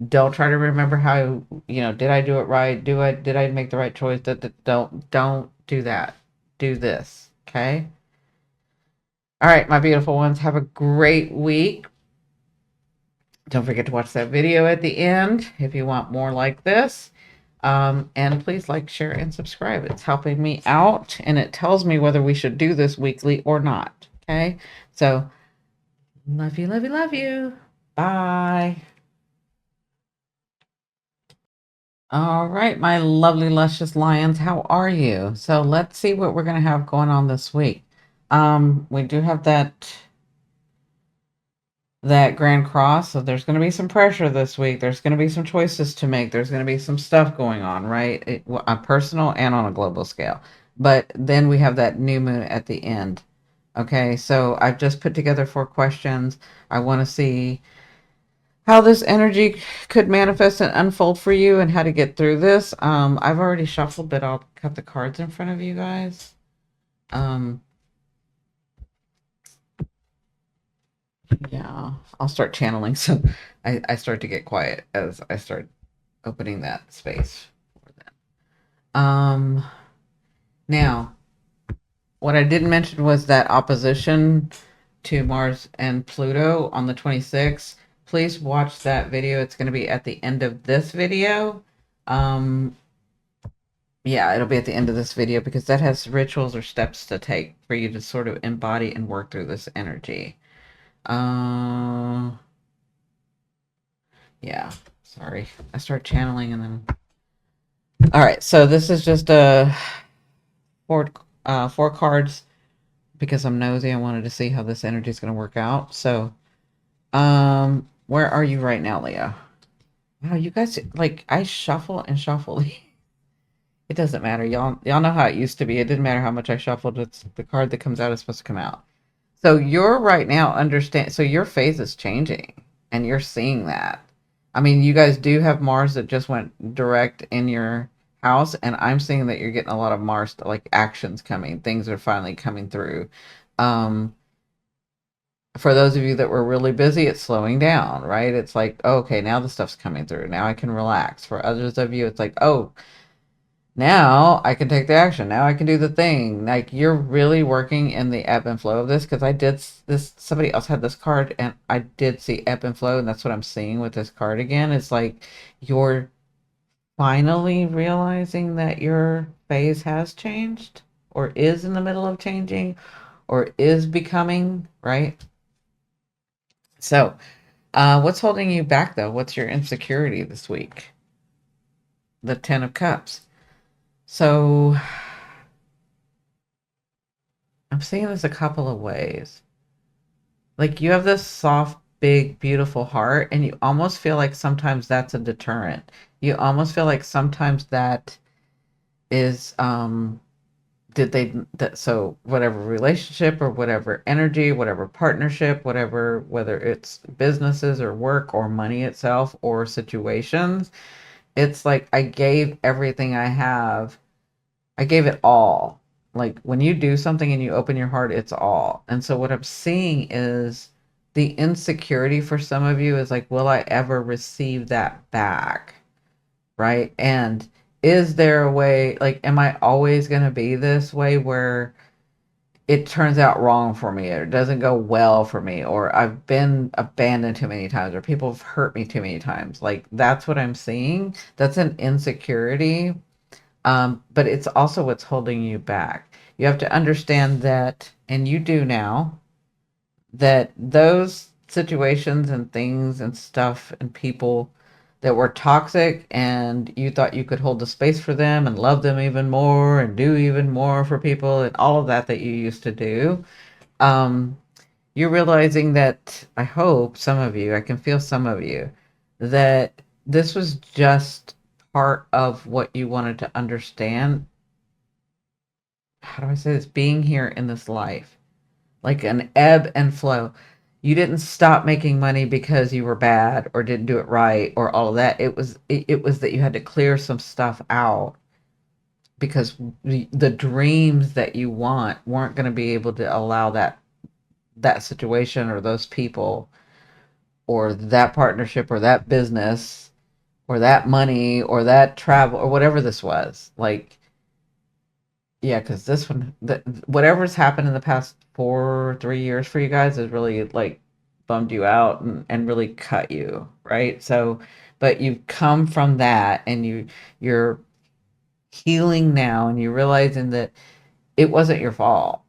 Don't try to remember how, did I do it right? Did I make the right choice? Don't do that. Do this. Okay. All right, my beautiful ones, have a great week. Don't forget to watch that video at the end if you want more like this. And please like, share, and subscribe. It's helping me out, and it tells me whether we should do this weekly or not. Okay. So love you, love you, love you. Bye. All right, my lovely, luscious lions, how are you? So let's see what we're going to have going on this week. We do have that Grand Cross, so there's going to be some pressure this week. There's going to be some choices to make. There's going to be some stuff going on, right? A personal and on a global scale. But then we have that new moon at the end. Okay, so I've just put together 4 questions. I want to see how this energy could manifest and unfold for you and how to get through this. I've already shuffled, but I'll cut the cards in front of you guys. Yeah, I'll start channeling. So I start to get quiet as I start opening that space for them. Now, what I didn't mention was that opposition to Mars and Pluto on the 26th. Please watch that video. It's going to be at the end of this video. Yeah, it'll be at the end of this video because that has rituals or steps to take for you to sort of embody and work through this energy. Yeah, sorry. I start channeling and then. All right, so this is just four cards because I'm nosy. I wanted to see how this energy is going to work out. So, where are you right now, Leo? Wow, you guys, like, I shuffle and shuffle. It doesn't matter. Y'all know how it used to be. It didn't matter how much I shuffled. It's the card that comes out is supposed to come out. So you're right now understand. So your phase is changing, and you're seeing that. I mean, you guys do have Mars that just went direct in your house, and I'm seeing that you're getting a lot of Mars like actions coming. Things are finally coming through. Um, for those of you that were really busy, it's slowing down, right? It's like, oh, okay, now the stuff's coming through. Now I can relax. For others of you, it's like, oh, now I can take the action. Now I can do the thing. Like you're really working in the ebb and flow of this because I did this. Somebody else had this card and I did see ebb and flow, and that's what I'm seeing with this card again. It's like you're finally realizing that your phase has changed or is in the middle of changing or is becoming, right? So, what's holding you back though? What's your insecurity this week? The 10 of Cups. So, I'm seeing this a couple of ways. Like you have this soft, big, beautiful heart, and you almost feel like sometimes that's a deterrent. You almost feel like sometimes that is did they that so whatever relationship or whatever energy, whatever partnership, whatever whether it's businesses or work or money itself or situations, it's like I gave everything I have. I gave it all. Like when you do something and you open your heart, it's all. And so what I'm seeing is the insecurity for some of you is like, will I ever receive that back? Right? And is there a way, like, am I always going to be this way where it turns out wrong for me or it doesn't go well for me or I've been abandoned too many times or people have hurt me too many times? Like, that's what I'm seeing. That's an insecurity, but it's also what's holding you back. You have to understand that, and you do now, that those situations and things and stuff and people that were toxic and you thought you could hold the space for them and love them even more and do even more for people and all of that that you used to do, um, you're realizing that, I hope some of you, I can feel some of you, that this was just part of what you wanted to understand. How do I say this? Being here in this life, like an ebb and flow. You didn't stop making money because you were bad or didn't do it right or all of that. It was that you had to clear some stuff out because the dreams that you want weren't going to be able to allow that situation or those people or that partnership or that business or that money or that travel or whatever this was. Like, yeah, because this one, whatever's happened in the past 3 years for you guys has really like bummed you out and really cut you, right? So, but you've come from that and you're healing now and you're realizing that it wasn't your fault.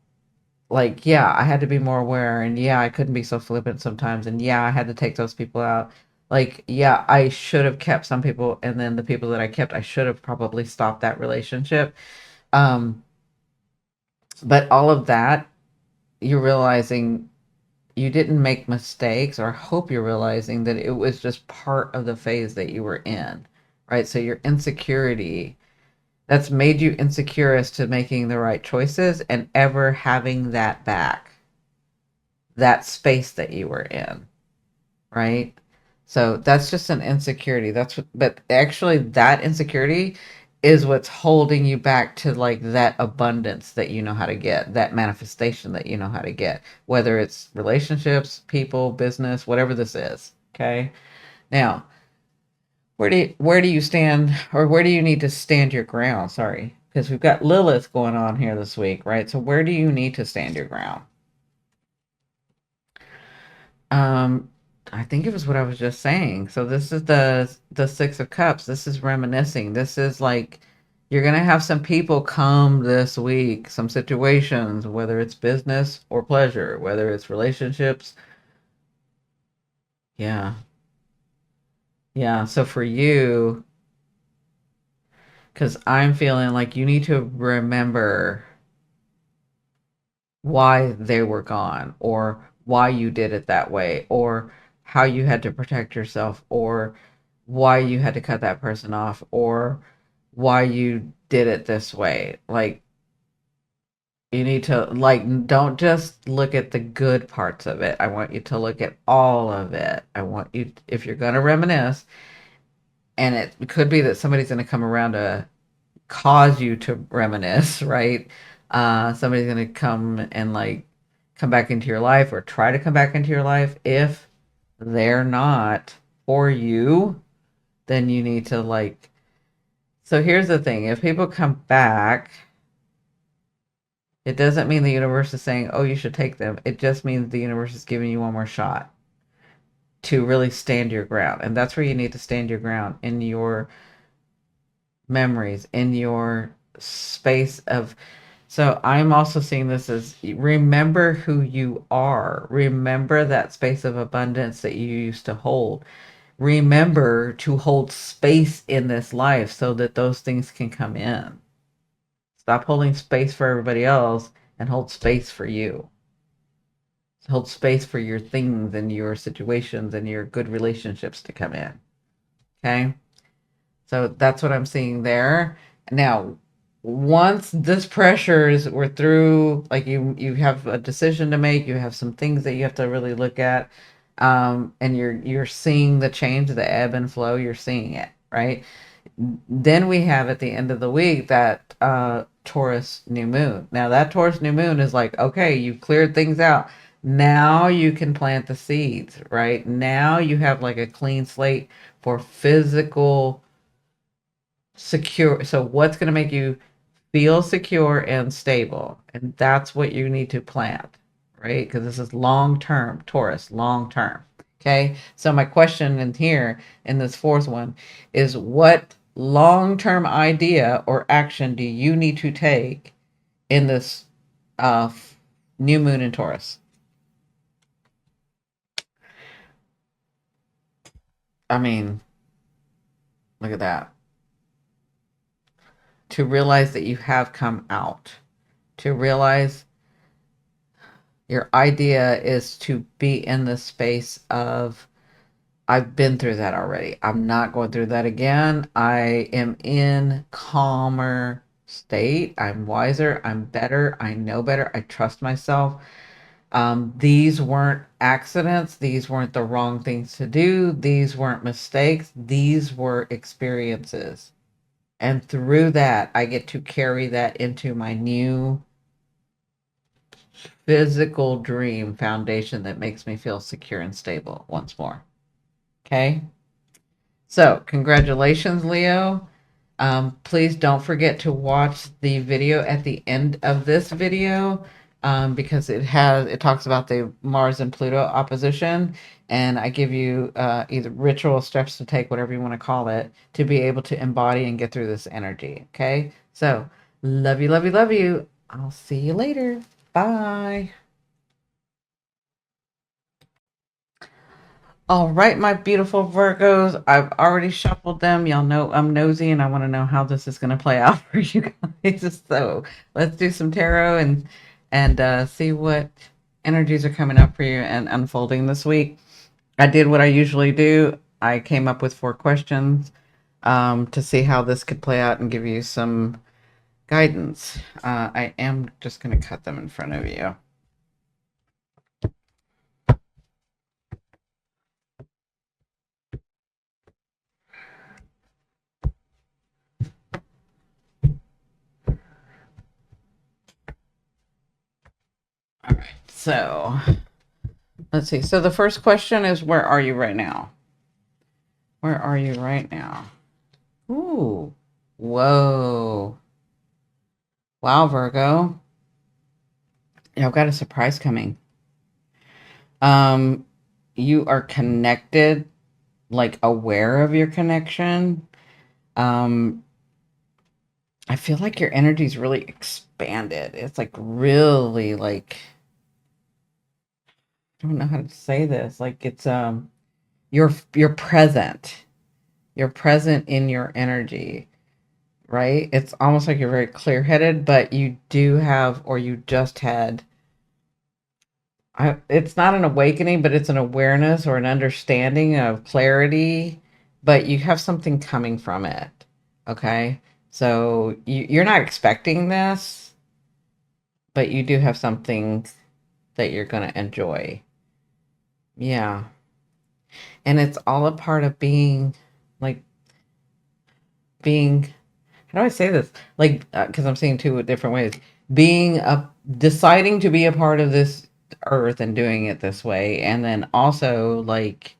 Like, yeah, I had to be more aware, and yeah, I couldn't be so flippant sometimes, and yeah, I had to take those people out. Like, yeah, I should have kept some people, and then the people that I kept, I should have probably stopped that relationship. Um, but all of that, you're realizing you didn't make mistakes, or I hope you're realizing that it was just part of the phase that you were in, right? So your insecurity that's made you insecure as to making the right choices and ever having that back, that space that you were in, right? So that's just an insecurity. That's what, but actually, that insecurity is what's holding you back to like that abundance that you know how to get, that manifestation that you know how to get, whether it's relationships, people, business, whatever this is. Okay. Now, where do you stand, or where do you need to stand your ground? Sorry, because we've got Lilith going on here this week, right? So where do you need to stand your ground? Um, I think it was what I was just saying. So this is the Six of Cups. This is reminiscing. This is like you're gonna have some people come this week, some situations, whether it's business or pleasure, whether it's relationships. Yeah. Yeah. So for you, because I'm feeling like you need to remember why they were gone, or why you did it that way, or how you had to protect yourself, or why you had to cut that person off, or why you did it this way. Like, you need to, like, don't just look at the good parts of it. I want you to look at all of it. I want you, if you're going to reminisce, and it could be that somebody's going to come around to cause you to reminisce, right? Somebody's going to come and like come back into your life or try to come back into your life. If they're not for you, then you need to like. So here's the thing: if people come back, it doesn't mean the universe is saying, "Oh, you should take them." It just means the universe is giving you one more shot to really stand your ground, and that's where you need to stand your ground in your memories, in your space of. So I'm also seeing this as, remember who you are. Remember that space of abundance that you used to hold. Remember to hold space in this life so that those things can come in. Stop holding space for everybody else and hold space for you. Hold space for your things and your situations and your good relationships to come in. Okay? So that's what I'm seeing there. Now, once this pressures we're through, like you have a decision to make, you have some things that you have to really look at, and you're seeing the change, the ebb and flow, you're seeing it, right? Then we have at the end of the week that Taurus new moon. Now that Taurus new moon is like, okay, you've cleared things out. Now you can plant the seeds, right? Now you have like a clean slate for physical secure. So what's going to make you feel secure and stable? And that's what you need to plant, right? Because this is long term, Taurus, long term. Okay. So my question in here in this fourth one is, what long term idea or action do you need to take in this uh, new moon in Taurus? I mean, look at that. To realize that you have come out, to realize your idea is to be in the space of, I've been through that already. I'm not going through that again. I am in calmer state. I'm wiser. I'm better. I know better. I trust myself. These weren't accidents. These weren't the wrong things to do. These weren't mistakes. These were experiences. And through that, I get to carry that into my new physical dream foundation that makes me feel secure and stable once more. Okay. So, congratulations, Leo. Please don't forget to watch the video at the end of this video, because it talks about the Mars and Pluto opposition, and I give you either ritual steps to take, whatever you want to call it, to be able to embody and get through this energy. Okay. So, love you, love you, love you. I'll see you later. Bye. All right, my beautiful Virgos. I've already shuffled them. Y'all know I'm nosy and I want to know how this is going to play out for you guys. So let's do some tarot and see what energies are coming up for you and unfolding this week. I did what I usually do. I came up with 4 questions to see how this could play out and give you some guidance. I am just going to cut them in front of you. All right, so let's see. So the first question is, where are you right now? Where are you right now? Ooh. Whoa. Wow, Virgo. Yeah, I've got a surprise coming. You are connected, like aware of your connection. Um, I feel like your energy is really expanded. It's like really like, I don't know how to say this. Like it's you're present. You're present in your energy, right? It's almost like you're very clear-headed, but you do have, or you just had it's not an awakening, but it's an awareness or an understanding of clarity, but you have something coming from it. Okay. So you're not expecting this, but you do have something that you're going to enjoy. Yeah. And it's all a part of being like, being, how do I say this? Like, because I'm seeing two different ways. Being a, deciding to be a part of this earth and doing it this way. And then also, like,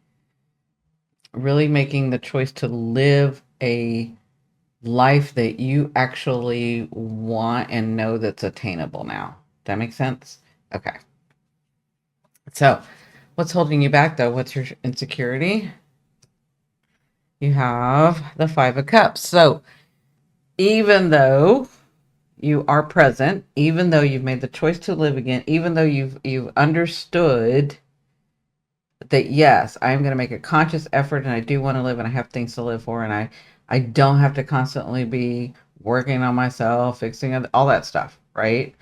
really making the choice to live a life that you actually want and know that's attainable now. That makes sense? Okay. So, what's holding you back though? What's your insecurity? You have the Five of Cups. So, even though you are present, even though you've made the choice to live again, even though you've understood that yes, I'm going to make a conscious effort and I do want to live and I have things to live for and I don't have to constantly be working on myself, fixing all that stuff, right?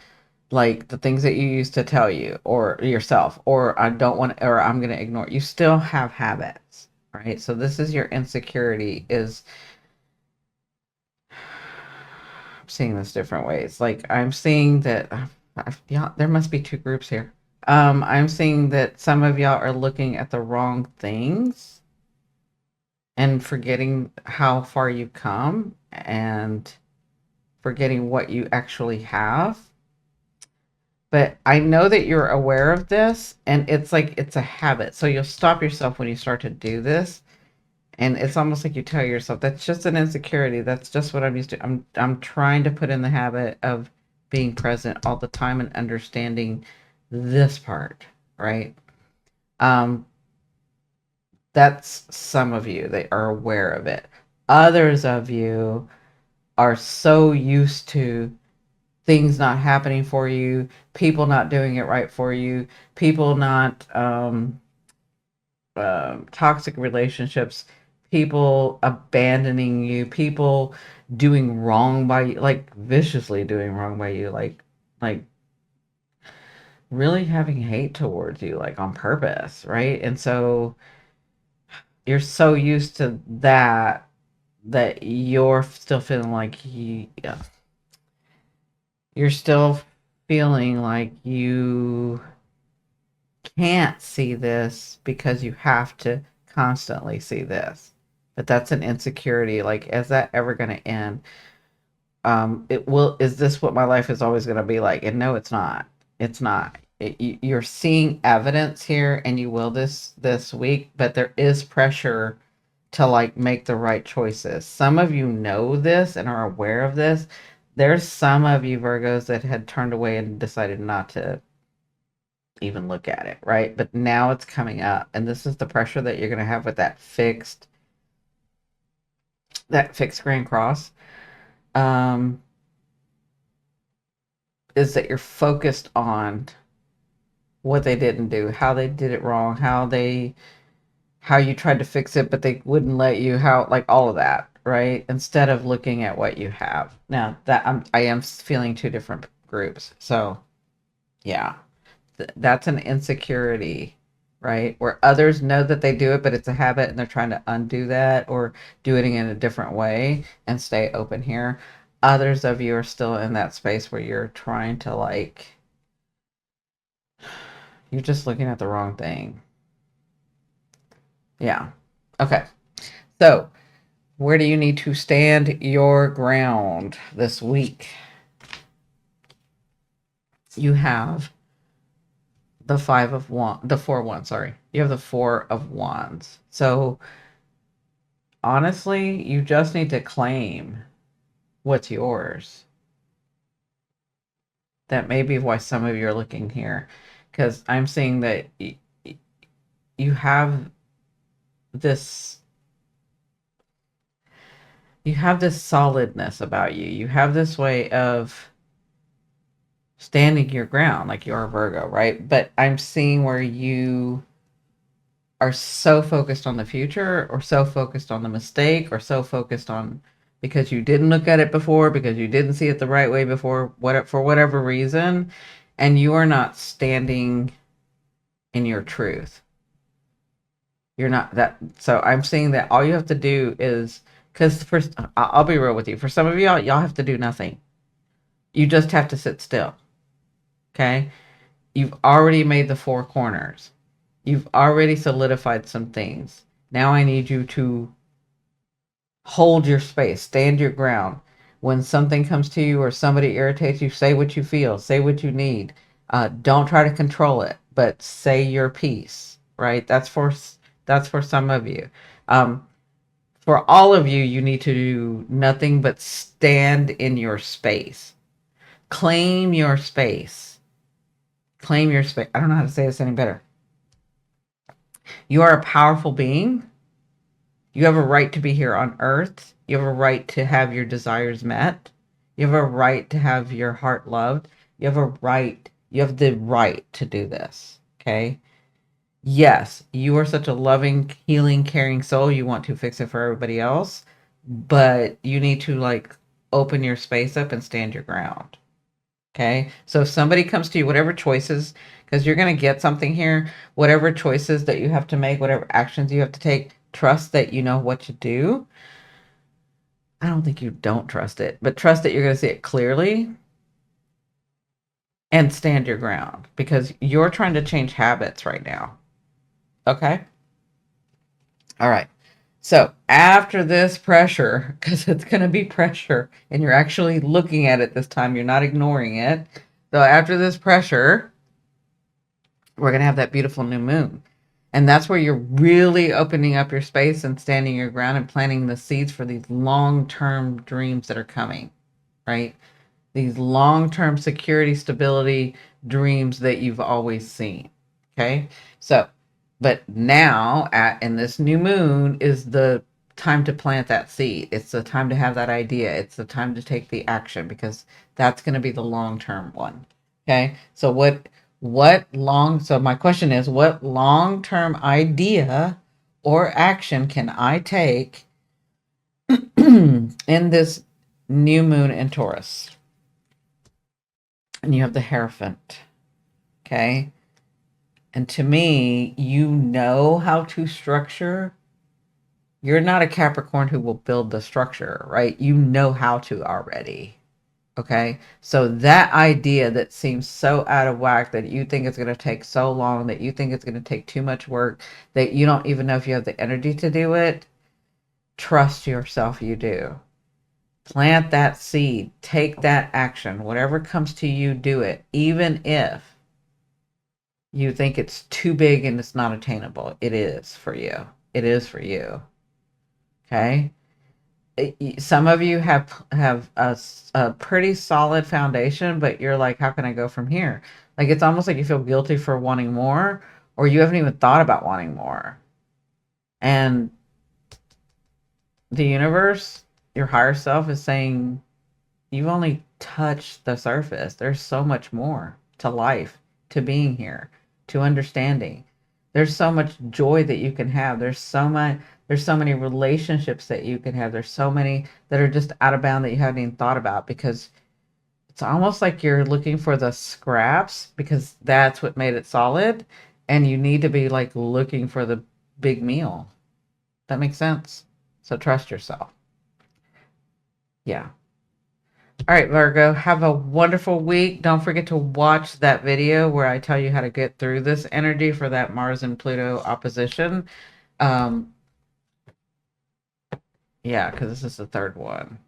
Like the things that you used to tell you or yourself, or I don't want, or I'm going to ignore. You still have habits, right? So this is your insecurity is, I'm seeing this different ways. Like I'm seeing that yeah, there must be two groups here. I'm seeing that some of y'all are looking at the wrong things and forgetting how far you've come and forgetting what you actually have. But I know that you're aware of this and it's like it's a habit. So you'll stop yourself when you start to do this. And it's almost like you tell yourself that's just an insecurity. That's just what I'm used to. I'm trying to put in the habit of being present all the time and understanding this part, right? Um, that's some of you that are aware of it. Others of you are so used to things not happening for you, people not doing it right for you, people not toxic relationships, people abandoning you, people doing wrong by you, like viciously doing wrong by you, like really having hate towards you, like on purpose, right? And so you're so used to that that you're still feeling like you're still feeling like you can't see this because you have to constantly see this. But that's an insecurity. Like, is that ever going to end? It will. Is this what my life is always going to be like? And no, it's not. It's not. You're seeing evidence here, and you will this week. But there is pressure to like make the right choices. Some of you know this and are aware of this. There's some of you Virgos that had turned away and decided not to even look at it, right? But now it's coming up, and this is the pressure that you're going to have with that fixed grand cross. Um, is that you're focused on what they didn't do, how they did it wrong, how you tried to fix it, but they wouldn't let you, how like all of that, right? Instead of looking at what you have. Now that I am feeling two different groups, so yeah. That's an insecurity, right? Where others know that they do it, but it's a habit and they're trying to undo that or do it in a different way and stay open here. Others of you are still in that space where you're trying to like, you're just looking at the wrong thing. Yeah. Okay. So, where do you need to stand your ground this week? You have the four wands, sorry. You have the Four of Wands. So, honestly, you just need to claim what's yours. That may be why some of you are looking here, because I'm seeing that you have this you have this solidness about you. You have this way of standing your ground like you're a Virgo, right? But I'm seeing where you are so focused on the future or so focused on the mistake or so focused on because you didn't look at it before, because you didn't see it the right way before, for whatever reason, and you are not standing in your truth. You're not that. So I'm saying that all you have to do is, because first, I'll be real with you. For some of y'all have to do nothing. You just have to sit still. Okay. You've already made the four corners. You've already solidified some things. Now I need you to hold your space, stand your ground. When something comes to you or somebody irritates you, say what you feel, say what you need. Don't try to control it, but say your piece. Right? That's for some of you. For all of you, you need to do nothing but stand in your space. Claim your space. Claim your space. I don't know how to say this any better. You are a powerful being. You have a right to be here on earth. You have a right to have your desires met. You have a right to have your heart loved. You have a right. You have the right to do this. Okay. Yes, you are such a loving, healing, caring soul. You want to fix it for everybody else, but you need to like open your space up and stand your ground. Okay. So if somebody comes to you, whatever choices, because you're going to get something here, whatever choices that you have to make, whatever actions you have to take, trust that you know what to do. I don't think you don't trust it, but trust that you're going to see it clearly and stand your ground because you're trying to change habits right now. Okay. All right. So after this pressure, because it's going to be pressure and you're actually looking at it this time, you're not ignoring it. So after this pressure, we're going to have that beautiful new moon. And that's where you're really opening up your space and standing your ground and planting the seeds for these long-term dreams that are coming, right? These long-term security, stability dreams that you've always seen. Okay. So, but now in this new moon is the time to plant that seed. It's the time to have that idea. It's the time to take the action because that's going to be the long-term one. Okay. So so my question is, what long-term idea or action can I take in this new moon in Taurus? And you have the Hierophant. Okay. And to me, you know how to structure. You're not a Capricorn who will build the structure, right? You know how to already. Okay. So that idea that seems so out of whack that you think it's going to take so long, that you think it's going to take too much work, that you don't even know if you have the energy to do it, trust yourself you do. Plant that seed. Take that action. Whatever comes to you, do it. Even if you think it's too big and it's not attainable. It is for you. It is for you. Okay. Some of you have a pretty solid foundation, but you're like, how can I go from here? Like, it's almost like you feel guilty for wanting more, or you haven't even thought about wanting more. And the universe, your higher self, is saying, you've only touched the surface. There's so much more to life, to being here, to understanding. There's so much joy that you can have. There's so many relationships that you can have. There's so many that are just out of bound that you haven't even thought about because it's almost like you're looking for the scraps because that's what made it solid. And you need to be like looking for the big meal. That makes sense. So trust yourself. Yeah. All right, Virgo, have a wonderful week. Don't forget to watch that video where I tell you how to get through this energy for that Mars and Pluto opposition. Yeah, because this is the third one.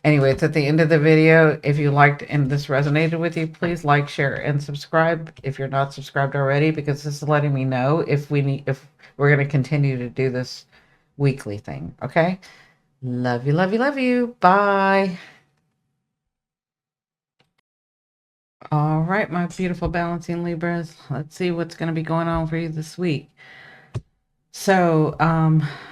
Anyway, it's at the end of the video. If you liked and this resonated with you, please like, share, and subscribe if you're not subscribed already, because this is letting me know if we're going to continue to do this weekly thing. Okay? Love you, love you, love you. Bye. All right, my beautiful balancing Libras. Let's see what's going to be going on for you this week. So,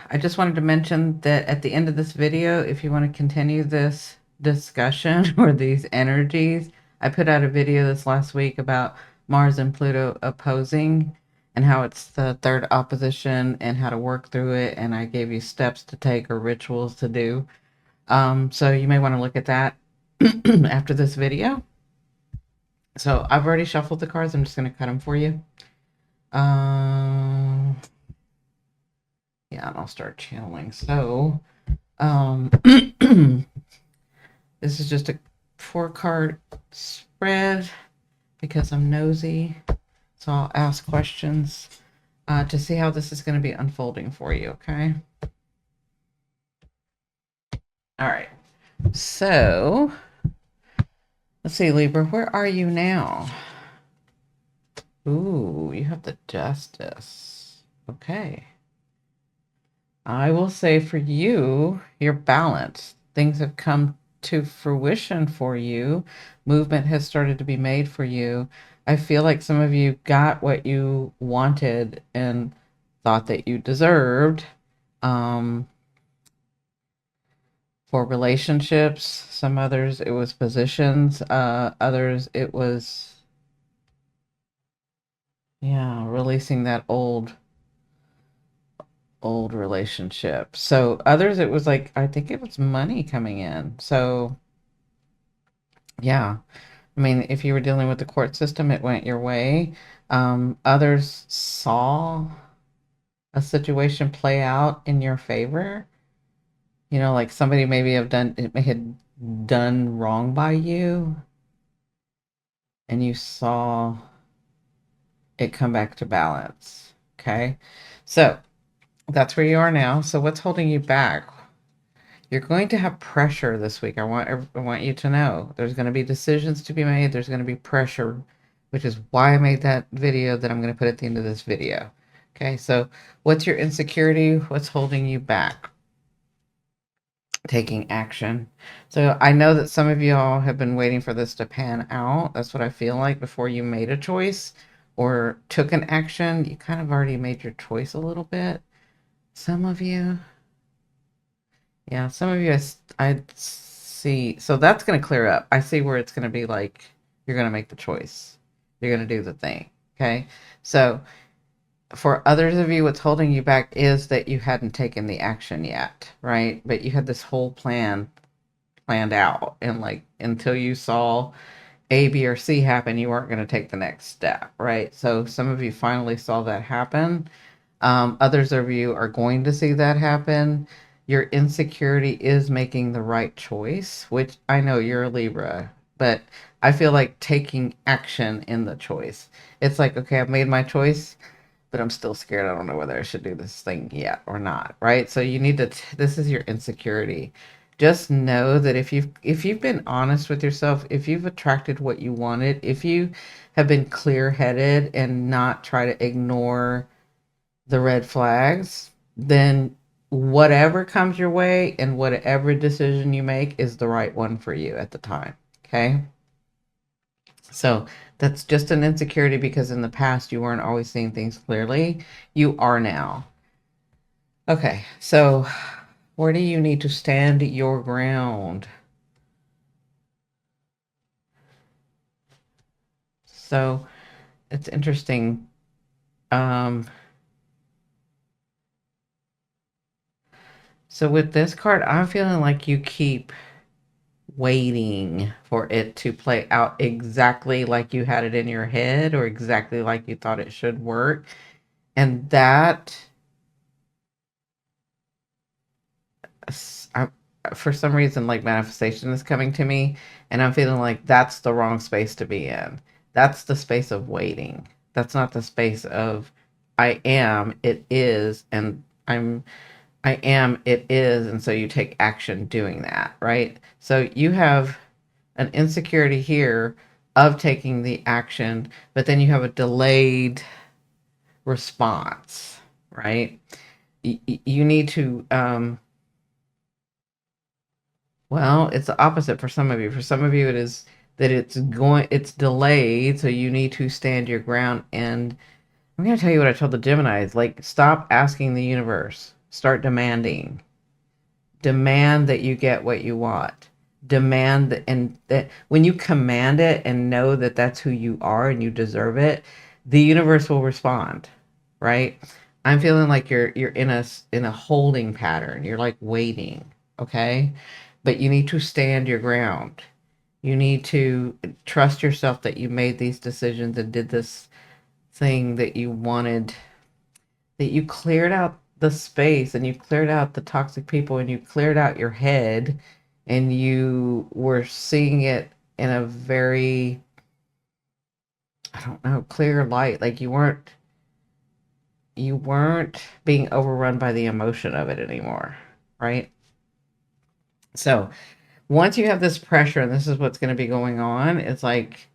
I just wanted to mention that at the end of this video, if you want to continue this discussion or these energies, I put out a video this last week about Mars and Pluto opposing and how it's the third opposition and how to work through it. And I gave you steps to take or rituals to do. So you may want to look at that after this video. So I've already shuffled the cards. I'm just going to cut them for you. Um, yeah, and I'll start channeling. So, this is just a 4-card spread because I'm nosy. So I'll ask questions to see how this is going to be unfolding for you, okay? All right. So, let's see, Libra, where are you now? Ooh, you have the Justice. Okay. I will say for you, you're balanced. Things have come to fruition for you. Movement has started to be made for you. I feel like some of you got what you wanted and thought that you deserved. For relationships, some others it was positions, others it was, yeah, releasing that old relationship. So others it was like, I think it was money coming in. So yeah, I mean, if you were dealing with the court system, it went your way. Others saw a situation play out in your favor. You know, like somebody maybe had done wrong by you, and you saw it come back to balance. Okay, so that's where you are now. So what's holding you back? You're going to have pressure this week. I want you to know there's going to be decisions to be made. There's going to be pressure, which is why I made that video that I'm going to put at the end of this video. Okay, so what's your insecurity? What's holding you back? Taking action. So I know that some of you all have been waiting for this to pan out. That's what I feel like before you made a choice or took an action. You kind of already made your choice a little bit. Some of you. Yeah, some of you I see. So that's going to clear up. I see where it's going to be like you're going to make the choice. You're going to do the thing. Okay. So for others of you, what's holding you back is that you hadn't taken the action yet, right? But you had this whole plan planned out, and like until you saw A, B, or C happen, you weren't going to take the next step, right? So some of you finally saw that happen. Others of you are going to see that happen. Your insecurity is making the right choice, which I know you're a Libra, but I feel like taking action in the choice. It's like, okay, I've made my choice, but I'm still scared. I don't know whether I should do this thing yet or not, right? So you need to, this is your insecurity. Just know that if you've been honest with yourself, if you've attracted what you wanted, if you have been clear-headed and not try to ignore the red flags, then whatever comes your way and whatever decision you make is the right one for you at the time. Okay. So that's just an insecurity because in the past you weren't always seeing things clearly. You are now. Okay. So where do you need to stand your ground? So it's interesting. So with this card, I'm feeling like you keep waiting for it to play out exactly like you had it in your head or exactly like you thought it should work. And that, I, for some reason, like manifestation is coming to me, and I'm feeling like that's the wrong space to be in. That's the space of waiting. That's not the space of I am, it is, and I am, it is, and so you take action doing that, right? So you have an insecurity here of taking the action, but then you have a delayed response, right? You need to, well, it's the opposite for some of you. For some of you, it is that it's delayed, so you need to stand your ground. And I'm going to tell you what I told the Geminis, like, stop asking the universe, start demanding. Demand that you get what you want. Demand that, and that when you command it and know that that's who you are and you deserve it, the universe will respond, right? I'm feeling like you're in a holding pattern. You're like waiting, okay? But you need to stand your ground. You need to trust yourself that you made these decisions and did this thing that you wanted, that you cleared out the space and you cleared out the toxic people and you cleared out your head and you were seeing it in a very, I don't know, clear light. Like you weren't being overrun by the emotion of it anymore, right? So once you have this pressure, and this is what's going to be going on, it's like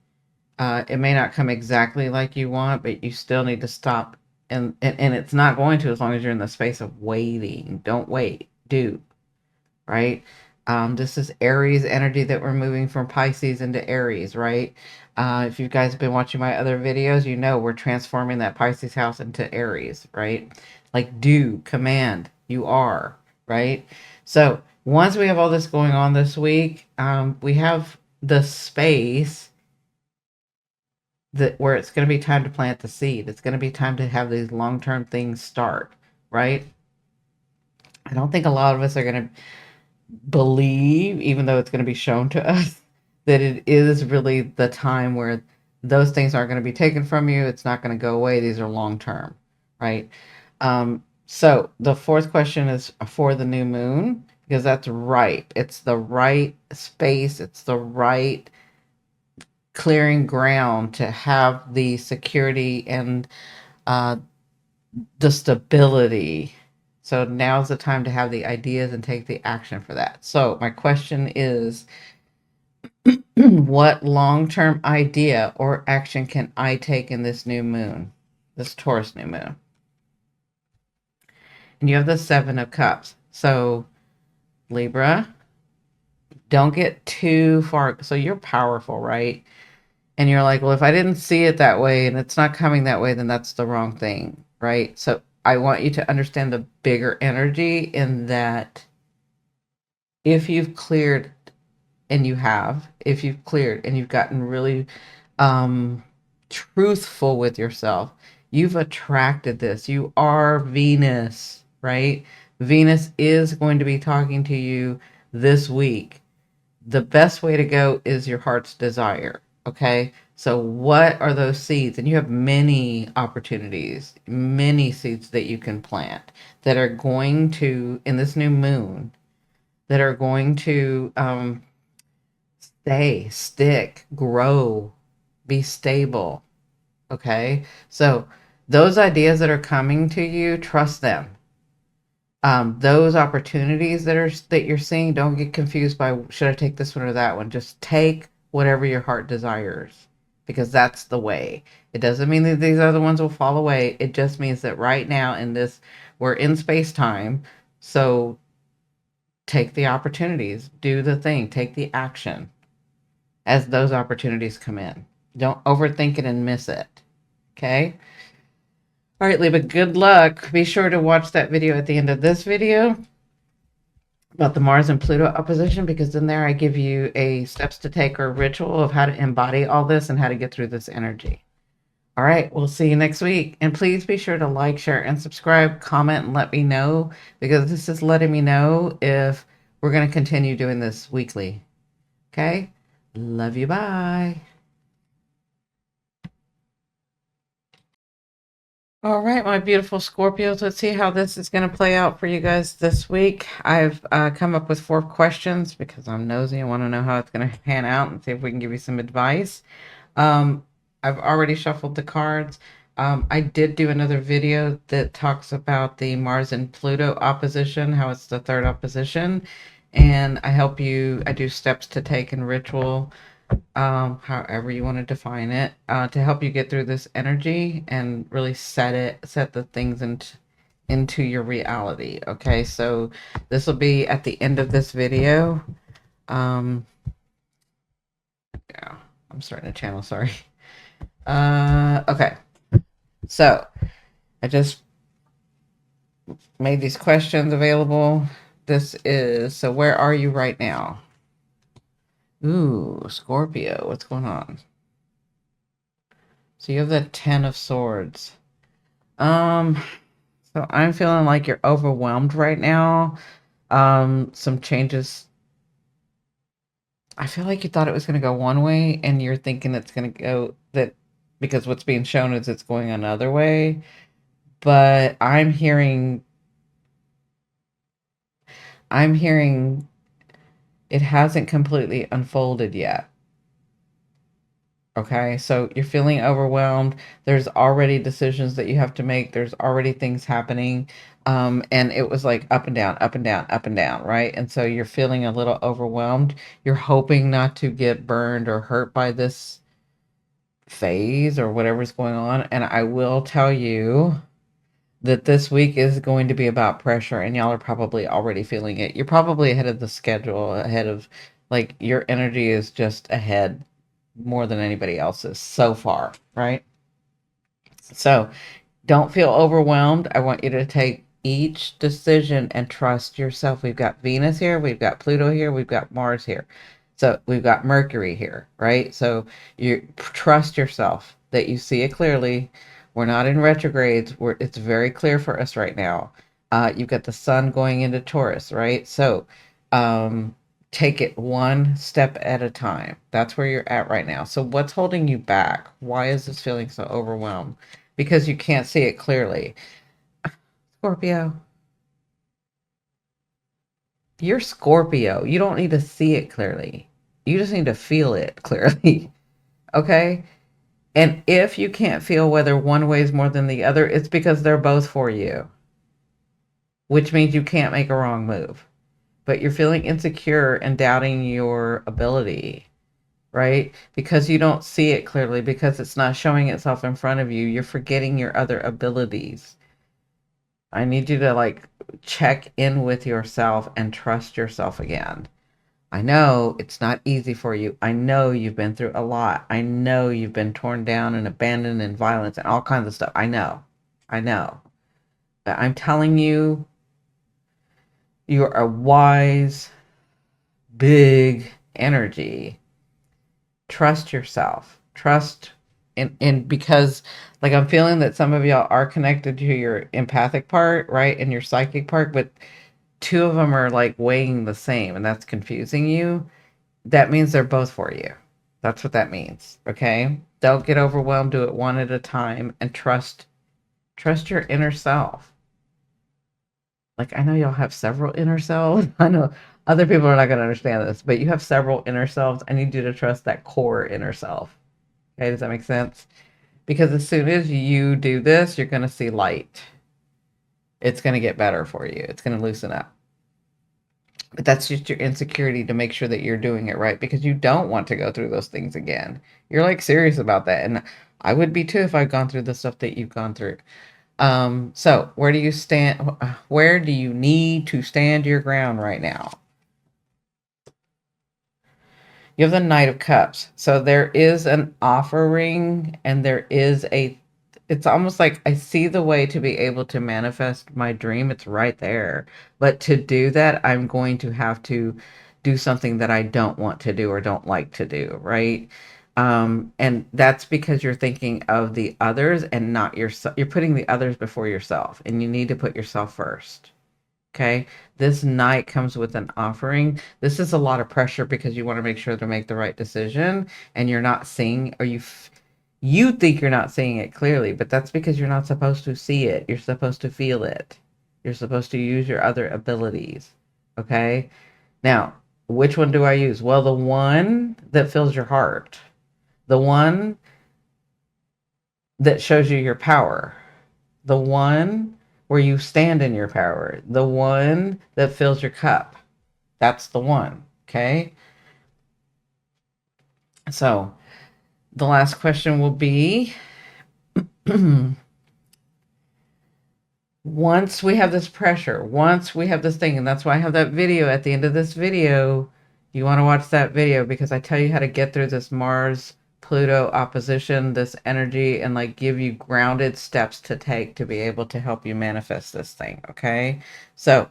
it may not come exactly like you want, but you still need to stop. And it's not going to, as long as you're in the space of waiting. Don't wait. Do. Right? This is Aries energy that we're moving from Pisces into Aries, right? If you guys have been watching my other videos, you know we're transforming that Pisces house into Aries, right? Like do, command, you are, right? So once we have all this going on this week, we have the space that where it's going to be time to plant the seed. It's going to be time to have these long-term things start, right? I don't think a lot of us are going to believe, even though it's going to be shown to us, that it is really the time where those things aren't going to be taken from you. It's not going to go away. These are long term, right? So the fourth question is for the new moon, because that's right. It's the right space. It's the right clearing ground to have the security and uh, the stability. So now's the time to have the ideas and take the action for that. So my question is, what long-term idea or action can I take in this new moon, this Taurus new moon? And you have the Seven of Cups. So Libra, don't get too far. So you're powerful, right? And you're like, well, if I didn't see it that way and it's not coming that way, then that's the wrong thing, right? So I want you to understand the bigger energy in that if you've cleared, and you have, if you've cleared and you've gotten really truthful with yourself, you've attracted this. You are Venus, right? Venus is going to be talking to you this week. The best way to go is your heart's desire. Okay. So what are those seeds? And you have many opportunities, many seeds that you can plant that are going to, in this new moon, that are going to stay, stick, grow, be stable. Okay. So those ideas that are coming to you, trust them. Those opportunities that you're seeing, don't get confused by should I take this one or that one. Just take whatever your heart desires, because that's the way. It doesn't mean that these other ones will fall away. It just means that right now in this, we're in space time. So take the opportunities, do the thing, take the action as those opportunities come in. Don't overthink it and miss it. Okay? All right, Libra, good luck. Be sure to watch that video at the end of this video about the Mars and Pluto opposition, because in there I give you a steps to take or ritual of how to embody all this and how to get through this energy. All right, we'll see you next week. And please be sure to like, share, and subscribe, comment, and let me know, because this is letting me know if we're going to continue doing this weekly. Okay? Love you. Bye. All right, my beautiful Scorpios, let's see how this is going to play out for you guys this week. I've come up with 4 questions because I'm nosy. I want to know how it's going to pan out and see if we can give you some advice. Um, I've already shuffled the cards. I did do another video that talks about the Mars and Pluto opposition, how it's the 3rd opposition. And I do steps to take and ritual, however you want to define it, to help you get through this energy and really set the things into your reality. Okay, so this will be at the end of this video. Yeah, I'm starting a channel, sorry. Okay, so I just made these questions available. So where are you right now? Ooh, Scorpio, what's going on? So you have the 10 of Swords. So I'm feeling like you're overwhelmed right now. Some changes. I feel like you thought it was going to go one way and you're thinking it's going to go that because what's being shown is it's going another way. But I'm hearing it hasn't completely unfolded yet. Okay, so you're feeling overwhelmed. There's already decisions that you have to make. There's already things happening. And it was like up and down, up and down, up and down, right? And so you're feeling a little overwhelmed. You're hoping not to get burned or hurt by this phase or whatever's going on. And I will tell you that this week is going to be about pressure, and y'all are probably already feeling it. You're probably ahead of the schedule, ahead of, like, your energy is just ahead more than anybody else's so far, right? So don't feel overwhelmed. I want you to take each decision and trust yourself. We've got Venus here, we've got Pluto here, we've got Mars here. So we've got Mercury here, right? So you trust yourself that you see it clearly. We're not in retrogrades. It's very clear for us right now. You've got the sun going into Taurus, right? So take it one step at a time. That's where you're at right now. So what's holding you back? Why is this feeling so overwhelmed? Because you can't see it clearly. Scorpio, you're Scorpio. You don't need to see it clearly. You just need to feel it clearly. Okay? And if you can't feel whether one weighs more than the other, it's because they're both for you, which means you can't make a wrong move. But you're feeling insecure and doubting your ability, right? Because you don't see it clearly, because it's not showing itself in front of you. You're forgetting your other abilities. I need you to, like, check in with yourself and trust yourself again. I know it's not easy for you. I know you've been through a lot. I know you've been torn down and abandoned and violence and all kinds of stuff. I know. I know. But I'm telling you, you're a wise, big energy. Trust yourself. Trust and because, like, I'm feeling that some of y'all are connected to your empathic part, right? And your psychic part, but two of them are like weighing the same, and that's confusing you. That means they're both for you. That's what that means. Okay? Don't get overwhelmed. Do it one at a time and trust your inner self. Like, I know y'all have several inner selves. I know other people are not going to understand this, but you have several inner selves. I need you to trust that core inner self. Okay, does that make sense? Because as soon as you do this, you're going to see light. It's going to get better for you. It's going to loosen up. But that's just your insecurity to make sure that you're doing it right, because you don't want to go through those things again. You're, like, serious about that. And I would be too if I'd gone through the stuff that you've gone through. So where do you stand? Where do you need to stand your ground right now? You have the Knight of Cups. So there is an offering, and there is it's almost like I see the way to be able to manifest my dream. It's right there. But to do that, I'm going to have to do something that I don't want to do or don't like to do, right? And that's because you're thinking of the others and not yourself. You're putting the others before yourself, and you need to put yourself first. Okay. This night comes with an offering. This is a lot of pressure because you want to make sure to make the right decision, and you're not seeing, or you think you're not seeing it clearly, but that's because you're not supposed to see it. You're supposed to feel it. You're supposed to use your other abilities. Okay. Now, which one do I use? Well, the one that fills your heart, the one that shows you your power, the one where you stand in your power, the one that fills your cup. That's the one. Okay. So the last question will be once we have this pressure, once we have this thing, and that's why I have that video at the end of this video. You want to watch that video because I tell you how to get through this Mars Pluto opposition, this energy, and, like, give you grounded steps to take to be able to help you manifest this thing. Okay. So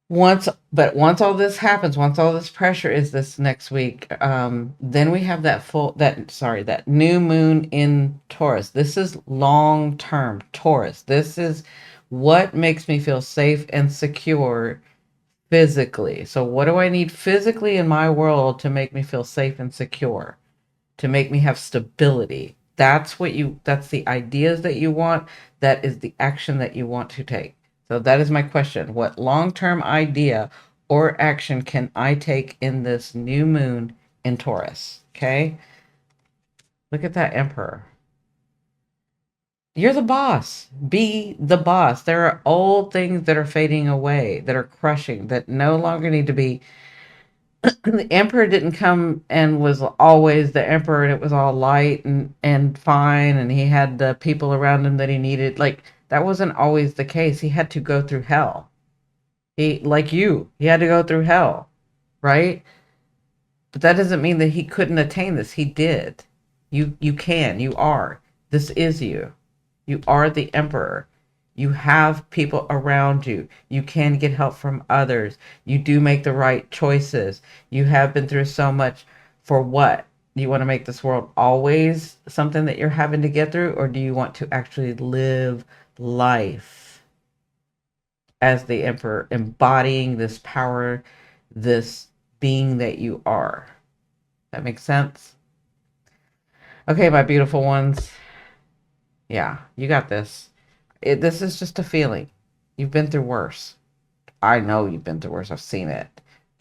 once all this happens, once all this pressure is this next week, then we have that new moon in Taurus. This is long term Taurus. This is what makes me feel safe and secure physically. So what do I need physically in my world to make me feel safe and secure? to make me have stability. That's the ideas that you want. That is the action that you want to take. So that is my question. What long-term idea or action can I take in this new moon in Taurus? Okay. Look at that Emperor. You're the boss. Be the boss. There are old things that are fading away, that are crushing, that no longer need to be. The emperor didn't come and was always the emperor and it was all light and fine and he had the people around him that he needed. Like that wasn't always the case. He had to go through hell. He had to go through hell, right? But that doesn't mean that he couldn't attain this. He did. You can. You are. This is you. You are the emperor. You have people around you. You can get help from others. You do make the right choices. You have been through so much for what? Do you want to make this world always something that you're having to get through? Or do you want to actually live life as the emperor, embodying this power, this being that you are? That makes sense? Okay, my beautiful ones. Yeah, you got this. This is just a feeling. You've been through worse. I know you've been through worse. I've seen it.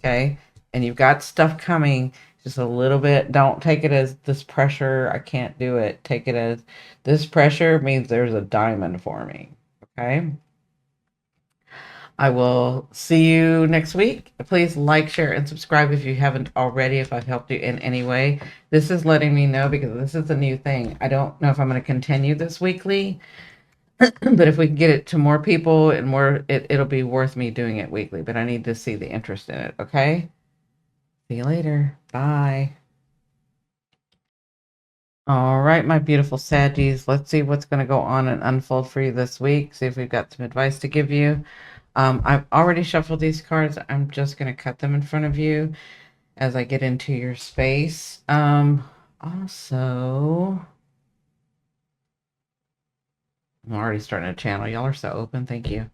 Okay? And you've got stuff coming just a little bit. Don't take it as this pressure. I can't do it. Take it as this pressure means there's a diamond forming. Okay? I will see you next week. Please like, share, and subscribe if you haven't already, if I've helped you in any way. This is letting me know because this is a new thing. I don't know if I'm going to continue this weekly. But if we can get it to more people and more, it'll be worth me doing it weekly. But I need to see the interest in it. Okay. See you later. Bye. All right, my beautiful Saggies. Let's see what's going to go on and unfold for you this week. See if we've got some advice to give you. I've already shuffled these cards. I'm just going to cut them in front of you as I get into your space. Also, I'm already starting a channel. Y'all are so open. Thank you.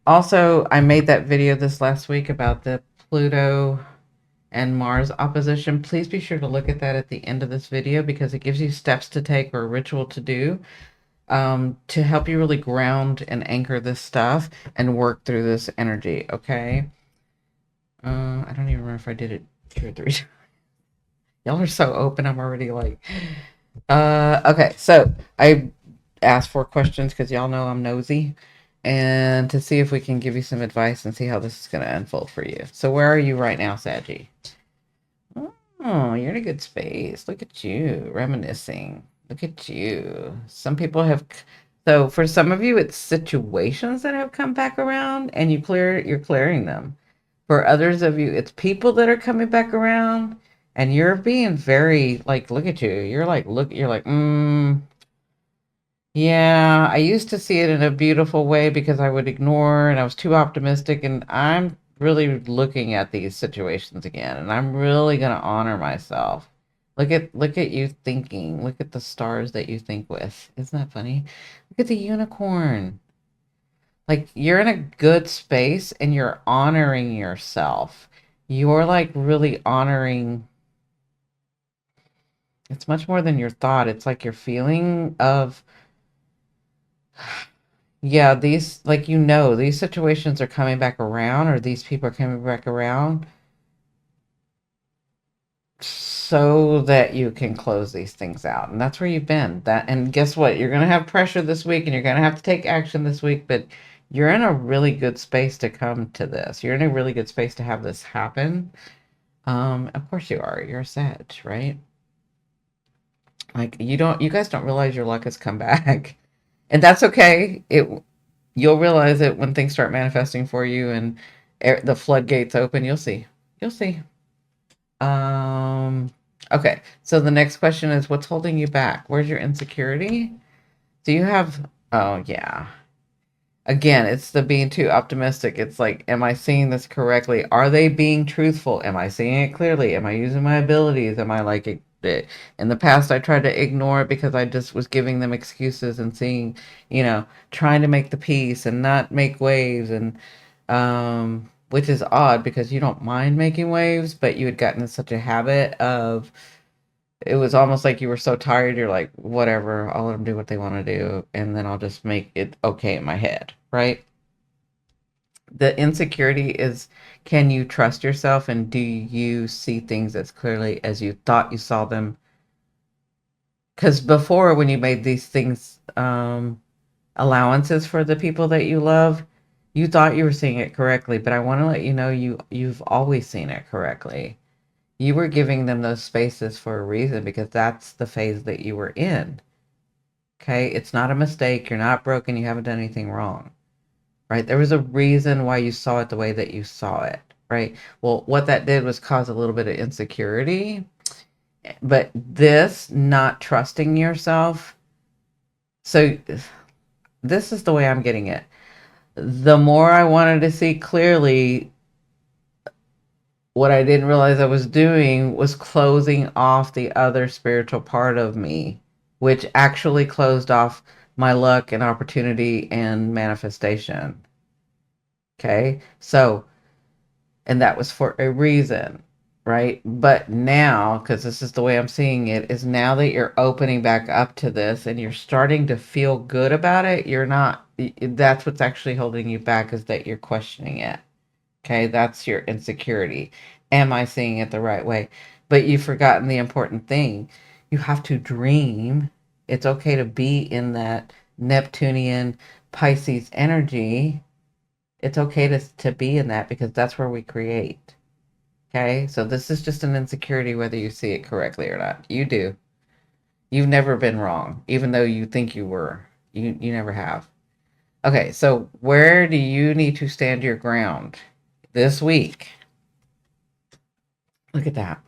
Also, I made that video this last week about the Pluto and Mars opposition. Please be sure to look at that at the end of this video because it gives you steps to take or a ritual to do to help you really ground and anchor this stuff and work through this energy, okay? I don't even remember if I did it 2 or 3 times. Y'all are so open. I'm already like... okay, so I asked 4 questions because y'all know I'm nosy and to see if we can give you some advice and see how this is going to unfold for you. So where are you right now, Saggy? Oh, you're in a good space. Look at you reminiscing. Look at you. Some people have, so for some of you, it's situations that have come back around and you're clearing them. For others of you, it's people that are coming back around and you're being very like, look at you. You're like, yeah, I used to see it in a beautiful way because I would ignore and I was too optimistic. And I'm really looking at these situations again and I'm really going to honor myself. Look at you thinking. Look at the stars that you think with. Isn't that funny? Look at the unicorn. Like you're in a good space and you're honoring yourself. You're like really honoring. It's much more than your thought. It's like your feeling of, yeah, these, like, these situations are coming back around or these people are coming back around so that you can close these things out. And that's where you've been. And guess what? You're going to have pressure this week and you're going to have to take action this week, but you're in a really good space to come to this. You're in a really good space to have this happen. Of course you are. You're a Sag, right? Like you guys don't realize your luck has come back. And that's okay. You'll realize it when things start manifesting for you and the floodgates open. You'll see. You'll see. Okay. So the next question is, what's holding you back? Where's your insecurity? Do you have? Oh yeah. Again, it's the being too optimistic. It's like, am I seeing this correctly? Are they being truthful? Am I seeing it clearly? Am I using my abilities? Am I like it? In the past, I tried to ignore it because I just was giving them excuses and trying to make the peace and not make waves. And which is odd because you don't mind making waves, but you had gotten in such a habit of, it was almost like you were so tired, you're like, whatever, I'll let them do what they want to do, and then I'll just make it okay in my head, right? The insecurity is, can you trust yourself, and do you see things as clearly as you thought you saw them? Because before, when you made these things, allowances for the people that you love, you thought you were seeing it correctly, but I want to let you know you've always seen it correctly. You were giving them those spaces for a reason because that's the phase that you were in. Okay? It's not a mistake. You're not broken. You haven't done anything wrong. Right? There was a reason why you saw it the way that you saw it. Right? Well, what that did was cause a little bit of insecurity. But this not trusting yourself. So this is the way I'm getting it. The more I wanted to see clearly, what I didn't realize I was doing was closing off the other spiritual part of me, which actually closed off my luck and opportunity and manifestation. Okay. So, and that was for a reason, right? But now, because this is the way I'm seeing it, is now that you're opening back up to this and you're starting to feel good about it, you're not, that's what's actually holding you back, is that you're questioning it. Okay, that's your insecurity. Am I seeing it the right way? But you've forgotten the important thing. You have to dream. It's okay to be in that Neptunian Pisces energy. It's okay to be in that because that's where we create. Okay, so this is just an insecurity whether you see it correctly or not. You do. You've never been wrong, even though you think you were. You never have. Okay, so where do you need to stand your ground this week? Look at that.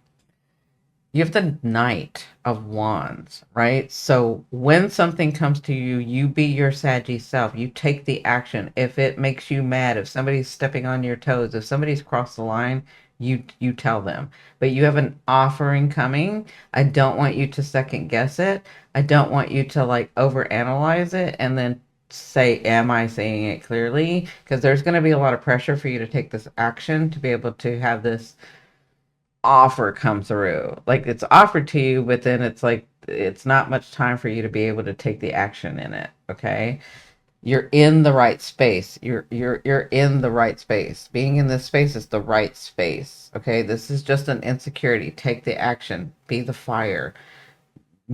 You have the Knight of Wands, right? So when something comes to you, you be your saggy self. You take the action. If it makes you mad, if somebody's stepping on your toes, if somebody's crossed the line, you tell them. But you have an offering coming. I don't want you to second guess it. I don't want you to like overanalyze it and then say, am I saying it clearly? Because there's going to be a lot of pressure for you to take this action to be able to have this offer come through. Like it's offered to you, but then it's like it's not much time for you to be able to take the action in it. Okay. You're in the right space. You're in the right space. Being in this space is the right space. Okay. This is just an insecurity. Take the action. Be the fire.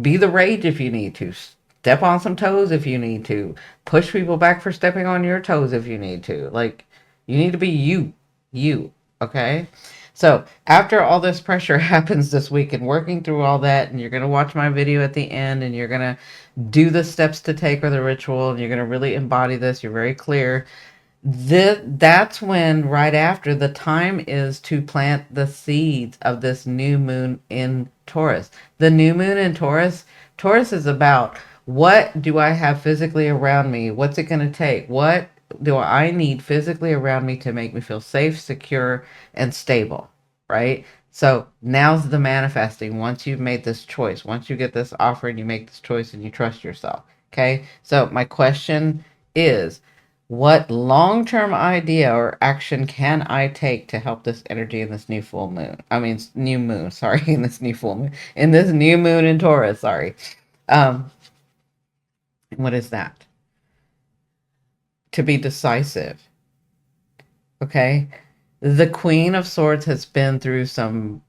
Be the rage if you need to. Step on some toes if you need to. Push people back for stepping on your toes if you need to. Like you need to be you. You. Okay. So after all this pressure happens this week and working through all that, and you're going to watch my video at the end and you're going to do the steps to take or the ritual, and you're going to really embody this. You're very clear. That's when, right after, the time is to plant the seeds of this new moon in Taurus. The new moon in Taurus, Taurus is about, what do I have physically around me? What's it going to take? What do I need physically around me to make me feel safe, secure, and stable, right? So now's the manifesting. Once you've made this choice, once you get this offer and you make this choice and you trust yourself, okay? So my question is, what long-term idea or action can I take to help this energy in this new full moon? I mean, new moon, sorry, in this new full moon, in this new moon in Taurus, sorry. What is that? To be decisive. Okay. The Queen of Swords has been through some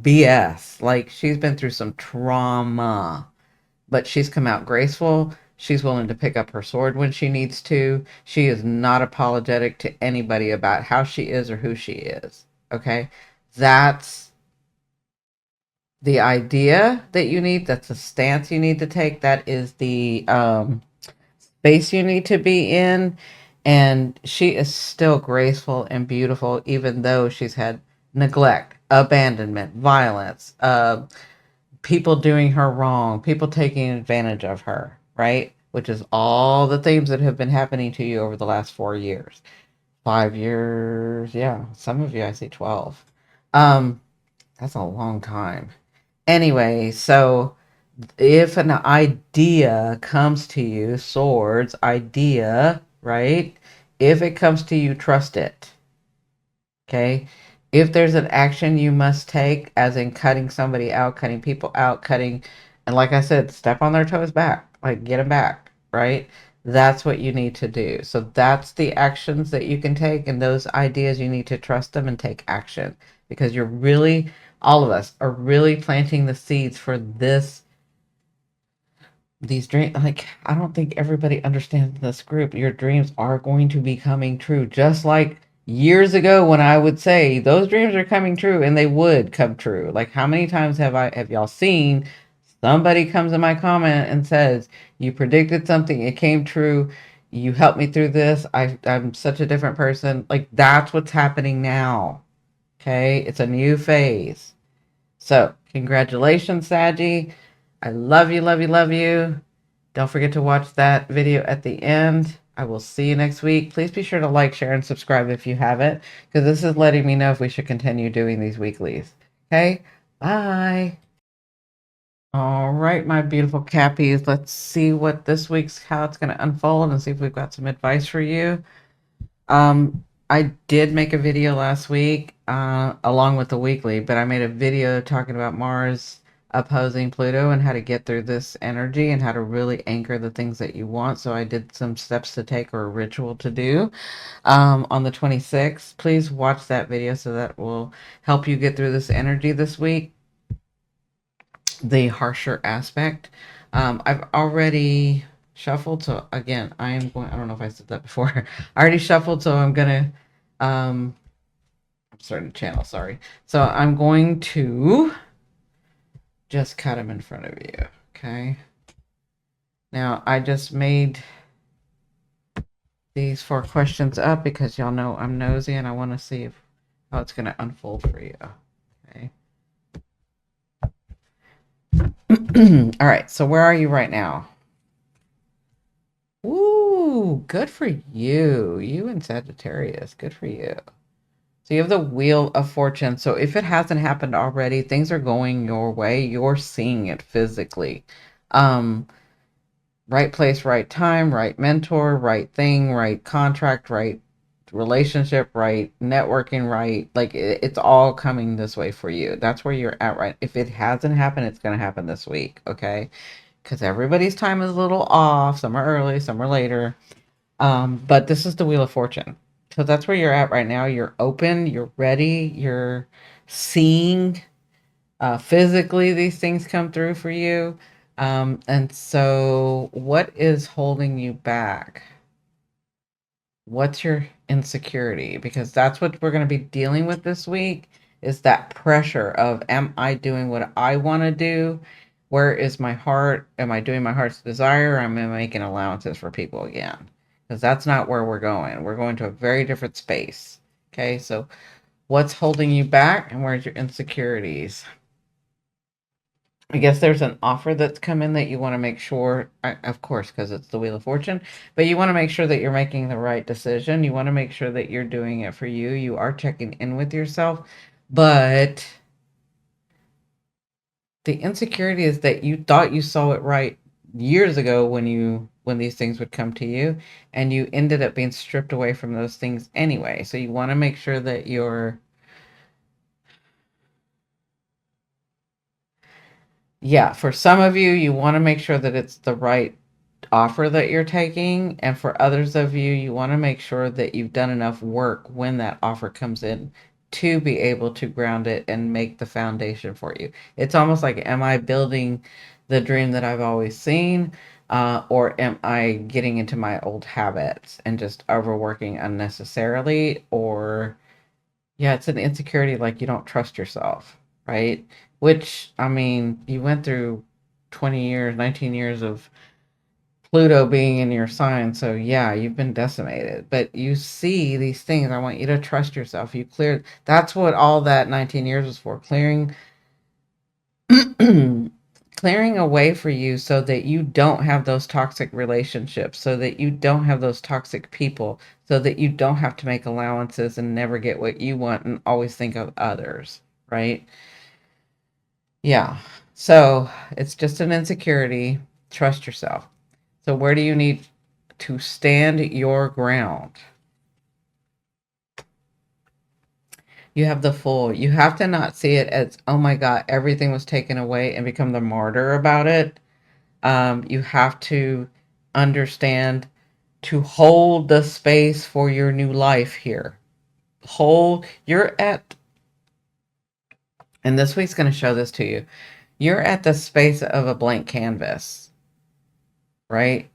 BS. Like she's been through some trauma, but she's come out graceful. She's willing to pick up her sword when she needs to. She is not apologetic to anybody about how she is or who she is. Okay. That's the idea that you need. That's the stance you need to take. That is the space you need to be in. And she is still graceful and beautiful, even though she's had neglect, abandonment, violence, people doing her wrong, people taking advantage of her, right? Which is all the things that have been happening to you over the last 4 years. 5 years, yeah. Some of you, I see 12. That's a long time. Anyway, so if an idea comes to you, swords, idea, right? If it comes to you, trust it. Okay. If there's an action you must take, as in cutting somebody out, cutting people out, cutting, and like I said, step on their toes back, like get them back, right? That's what you need to do. So that's the actions that you can take, and those ideas, you need to trust them and take action, because you're really, all of us are really planting the seeds for these dreams. Like, I don't think everybody understands in this group, your dreams are going to be coming true, just like years ago when I would say those dreams are coming true, and they would come true. Like, how many times have y'all seen somebody comes in my comment and says, you predicted something, it came true, you helped me through this, I'm such a different person. Like, that's what's happening now. Okay, it's a new phase. So congratulations, Saggy. I love you, love you, love you. Don't forget to watch that video at the end. I will see you next week. Please be sure to like, share, and subscribe if you haven't, because this is letting me know if we should continue doing these weeklies. Okay? Bye. All right, my beautiful Cappies. Let's see what this week's, how it's going to unfold, and see if we've got some advice for you. I did make a video last week, along with the weekly, but I made a video talking about Mars opposing Pluto and how to get through this energy and how to really anchor the things that you want. So I did some steps to take, or a ritual to do, on the 26th. Please watch that video, so that will help you get through this energy this week, the harsher aspect. I've already shuffled, so again, I am going, I don't know if I said that before. I already shuffled, so I'm gonna, I'm starting to channel, sorry. So I'm going to just cut them in front of you, okay? Now, I just made these 4 questions up because y'all know I'm nosy and I want to see how it's going to unfold for you, okay? All right, so where are you right now? Ooh, good for you. You and Sagittarius, good for you. So you have the Wheel of Fortune. So if it hasn't happened already, things are going your way. You're seeing it physically. Right place, right time, right mentor, right thing, right contract, right relationship, right networking, right. Like it's all coming this way for you. That's where you're at, right? If it hasn't happened, it's going to happen this week, okay? Because everybody's time is a little off. Some are early, some are later. But this is the Wheel of Fortune. So that's where you're at right now. You're open, you're ready, you're seeing physically these things come through for you. And so what is holding you back? What's your insecurity? Because that's what we're going to be dealing with this week, is that pressure of, am I doing what I want to do? Where is my heart? Am I doing my heart's desire? Or am I making allowances for people again? Because that's not where we're going. We're going to a very different space. Okay, so what's holding you back, and where's your insecurities? I guess there's an offer that's come in that you want to make sure, of course, because it's the Wheel of Fortune, but you want to make sure that you're making the right decision. You want to make sure that you're doing it for you. You are checking in with yourself, but the insecurity is that you thought you saw it right years ago when these things would come to you, and you ended up being stripped away from those things anyway. So you want to make sure that you're, yeah, for some of you, you want to make sure that it's the right offer that you're taking. And for others of you, you want to make sure that you've done enough work when that offer comes in to be able to ground it and make the foundation for you. It's almost like, am I building the dream that I've always seen? Or am I getting into my old habits and just overworking unnecessarily? Or, yeah, it's an insecurity, like you don't trust yourself, right? Which, I mean, you went through 20 years, 19 years of Pluto being in your sign. So yeah, you've been decimated, but you see these things. I want you to trust yourself. You clear. That's what all that 19 years was for. Clearing, clearing a way for you so that you don't have those toxic relationships, so that you don't have those toxic people, so that you don't have to make allowances and never get what you want and always think of others, right? Yeah. So it's just an insecurity. Trust yourself. So where do you need to stand your ground? You have the Fool. You have to not see it as, oh my God, everything was taken away and become the martyr about it. You have to understand to hold the space for your new life here. You're at, and this week's going to show this to you. You're at the space of a blank canvas, right?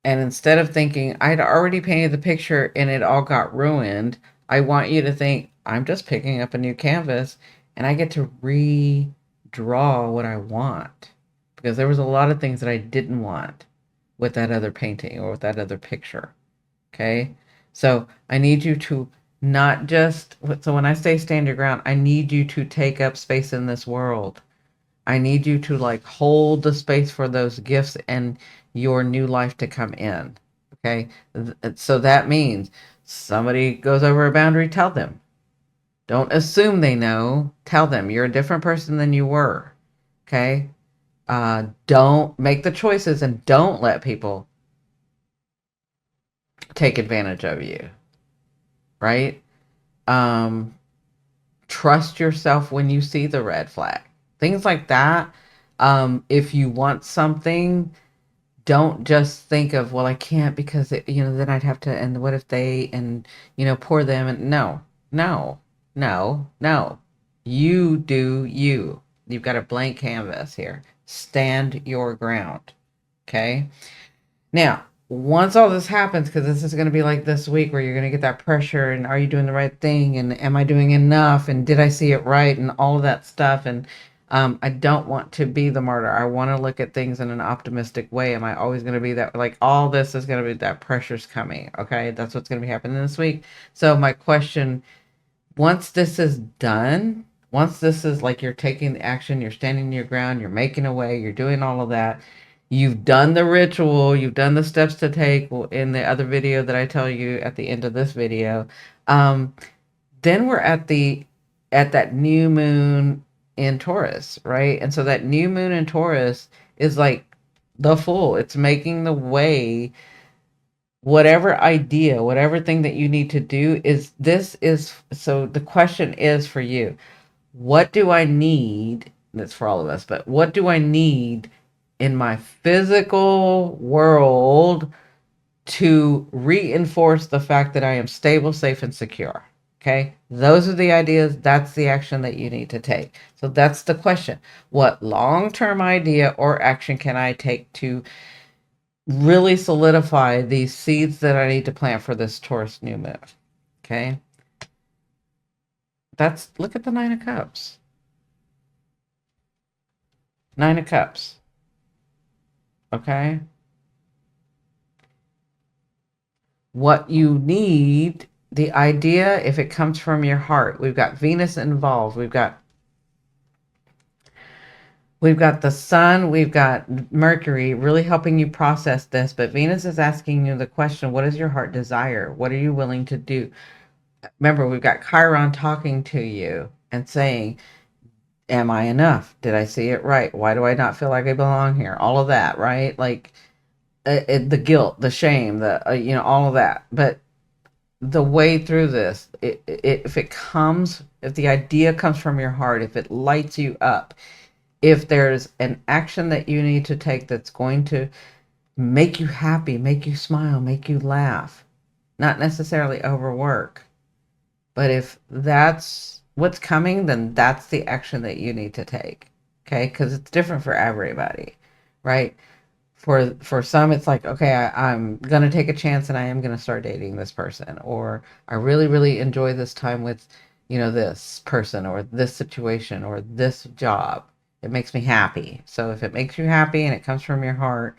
And instead of thinking, I'd already painted the picture and it all got ruined, I want you to think, I'm just picking up a new canvas and I get to redraw what I want. Because there was a lot of things that I didn't want with that other painting or with that other picture. Okay? So I need you to not just, so when I say stand your ground, I need you to take up space in this world. I need you to like hold the space for those gifts and your new life to come in. Okay. So that means somebody goes over a boundary, tell them. Don't assume they know. Tell them you're a different person than you were. Okay. Don't make the choices and don't let people take advantage of you. Right. Trust yourself when you see the red flag. Things like that. If you want something, don't just think of, well, I can't because then I'd have to, and what if they, and poor them, and no, no, no, no. You do you. You've got a blank canvas here. Stand your ground. Okay. Now, once all this happens, because this is going to be like this week where you're going to get that pressure and are you doing the right thing and am I doing enough and did I see it right and all of that stuff. And I don't want to be the martyr. I want to look at things in an optimistic way. Am I always going to be that? Like all this is going to be that pressure's coming. Okay. That's what's going to be happening this week. So my question, once this is done, once this is like you're taking the action, you're standing your ground, you're making a way, you're doing all of that, you've done the ritual, you've done the steps to take in the other video that I tell you at the end of this video. Then we're at that new moon in Taurus, right? And so that new moon in Taurus is like the Fool. It's making the way. Whatever idea, whatever thing that you need to do so the question is for you, what do I need? That's for all of us, but what do I need in my physical world to reinforce the fact that I am stable, safe, and secure? Okay. Those are the ideas. That's the action that you need to take. So that's the question. What long-term idea or action can I take to really solidify these seeds that I need to plant for this Taurus new moon? Okay. Look at the Nine of Cups. Nine of Cups. Okay. What you need, the idea, if it comes from your heart, we've got Venus involved. We've got the sun, we've got Mercury really helping you process this, but Venus is asking you the question, what is your heart desire? What are you willing to do? Remember, we've got Chiron talking to you and saying, am I enough? Did I see it right? Why do I not feel like I belong here? All of that, right? Like the guilt, the shame, all of that. But the way through this, if the idea comes from your heart, if it lights you up, if there's an action that you need to take that's going to make you happy, make you smile, make you laugh, not necessarily overwork, but if that's what's coming, then that's the action that you need to take. Okay. Because it's different for everybody, right? For some, it's like, okay, I'm going to take a chance and I am going to start dating this person. Or I really, really enjoy this time with, this person or this situation or this job. It makes me happy. So if it makes you happy and it comes from your heart,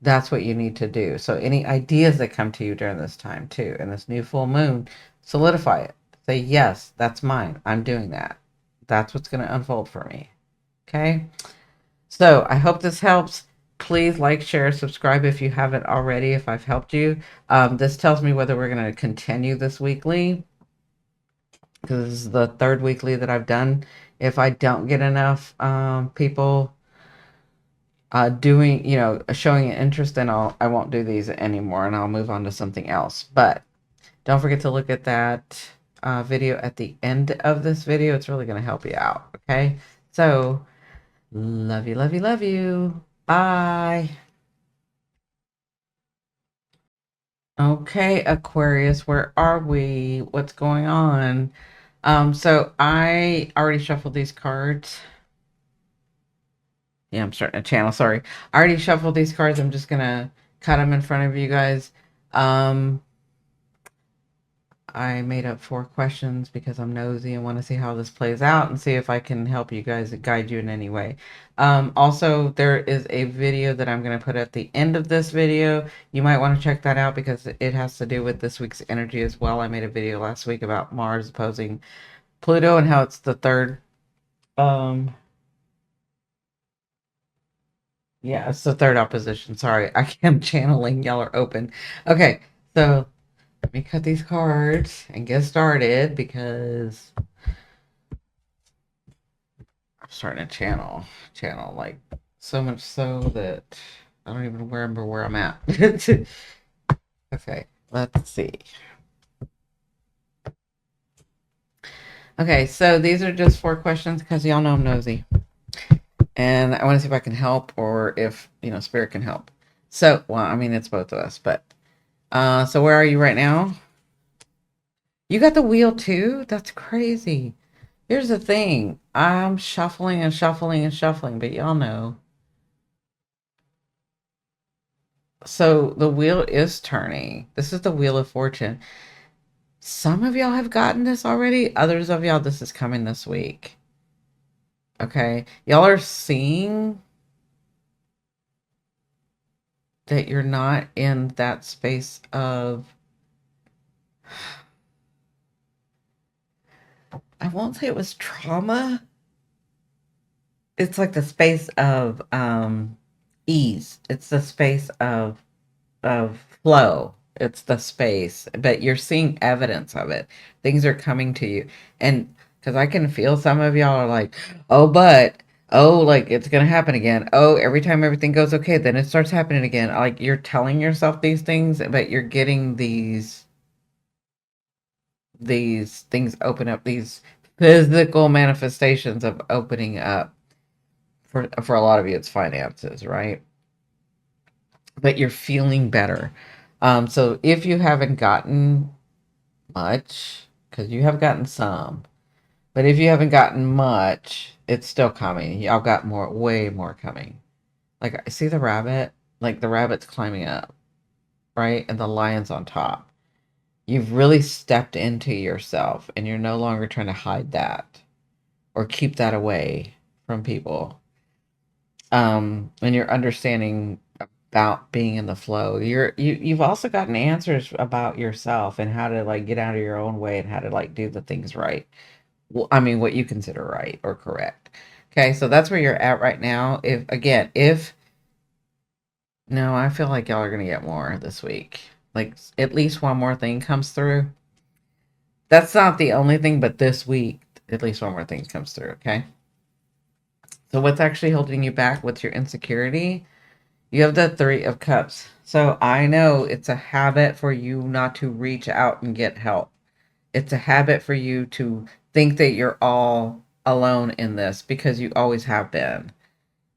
that's what you need to do. So any ideas that come to you during this time too, and this new full moon, solidify it. Say, yes, that's mine. I'm doing that. That's what's going to unfold for me. Okay. So I hope this helps. Please like, share, subscribe if you haven't already, if I've helped you. This tells me whether we're going to continue this weekly, because this is the third weekly that I've done. If I don't get enough people showing an interest, then I won't do these anymore and I'll move on to something else. But don't forget to look at that video at the end of this video. It's really going to help you out. Okay. So love you, love you, love you. Bye. Okay, Aquarius, where are we? What's going on? So I already shuffled these cards. Yeah, I'm starting a channel. Sorry. I already shuffled these cards. I'm just gonna cut them in front of you guys. I made up 4 questions because I'm nosy and want to see how this plays out and see if I can help you guys, guide you in any way. Also, there is a video that I'm going to put at the end of this video. You might want to check that out because it has to do with this week's energy as well. I made a video last week about Mars opposing Pluto and how it's the third, yeah, it's the third opposition. Sorry, I am channeling. Y'all are open. Okay, so let me cut these cards and get started because I'm starting a channel like so much so that I don't even remember where I'm at. Okay, let's see. Okay, so these are just 4 questions because y'all know I'm nosy. And I want to see if I can help or if, Spirit can help. So, well, I mean, it's both of us, but, so where are you right now? You got the wheel too? That's crazy. Here's the thing. I'm shuffling and shuffling and shuffling, but y'all know. So the wheel is turning. This is the Wheel of Fortune. Some of y'all have gotten this already. Others of y'all, this is coming this week. Okay. Y'all are seeing that you're not in that space of, I won't say it was trauma. It's like the space of ease. It's the space of flow. It's the space, but you're seeing evidence of it. Things are coming to you. And because I can feel some of y'all are like, oh, like it's going to happen again. Oh, every time everything goes okay, then it starts happening again. Like you're telling yourself these things, but you're getting these things open up, these physical manifestations of opening up. For a lot of you, it's finances, right? But you're feeling better. So if you haven't gotten much, because you have gotten some, but if you haven't gotten much, it's still coming. Y'all got more, way more coming. Like, I see the rabbit, like the rabbit's climbing up, right? And the lion's on top. You've really stepped into yourself and you're no longer trying to hide that or keep that away from people. And you're understanding about being in the flow. You've also gotten answers about yourself and how to like get out of your own way and how to like do the things right. Well, I mean, what you consider right or correct. Okay, so that's where you're at right now. If no, I feel like y'all are gonna get more this week. Like at least one more thing comes through. That's not the only thing, but this week, at least one more thing comes through. Okay. So what's actually holding you back? What's your insecurity? You have the 3 of Cups. So I know it's a habit for you not to reach out and get help. It's a habit for you to think that you're all alone in this because you always have been.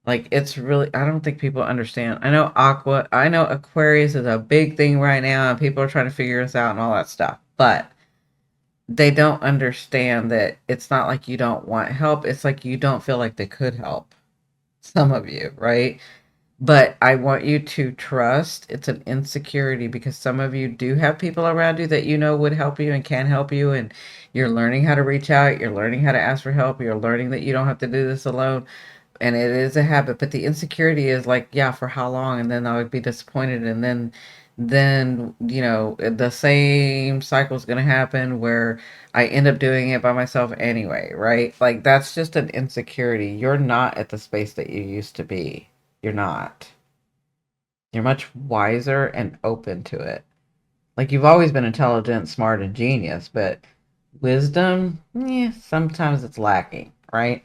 Like it's really, I don't think people understand. I know Aquarius is a big thing right now and people are trying to figure this out and all that stuff. But they don't understand that it's not like you don't want help. It's like you don't feel like they could help. Some of you, right? But I want you to trust it's an insecurity because some of you do have people around you that you know would help you and can help you. And you're learning how to reach out. You're learning how to ask for help. You're learning that you don't have to do this alone. And it is a habit. But the insecurity is like, yeah, for how long? And then I would be disappointed. And then, the same cycle is going to happen where I end up doing it by myself anyway, right? Like that's just an insecurity. You're not at the space that you used to be. You're not. You're much wiser and open to it. Like you've always been intelligent, smart, and genius, but wisdom, sometimes it's lacking, right?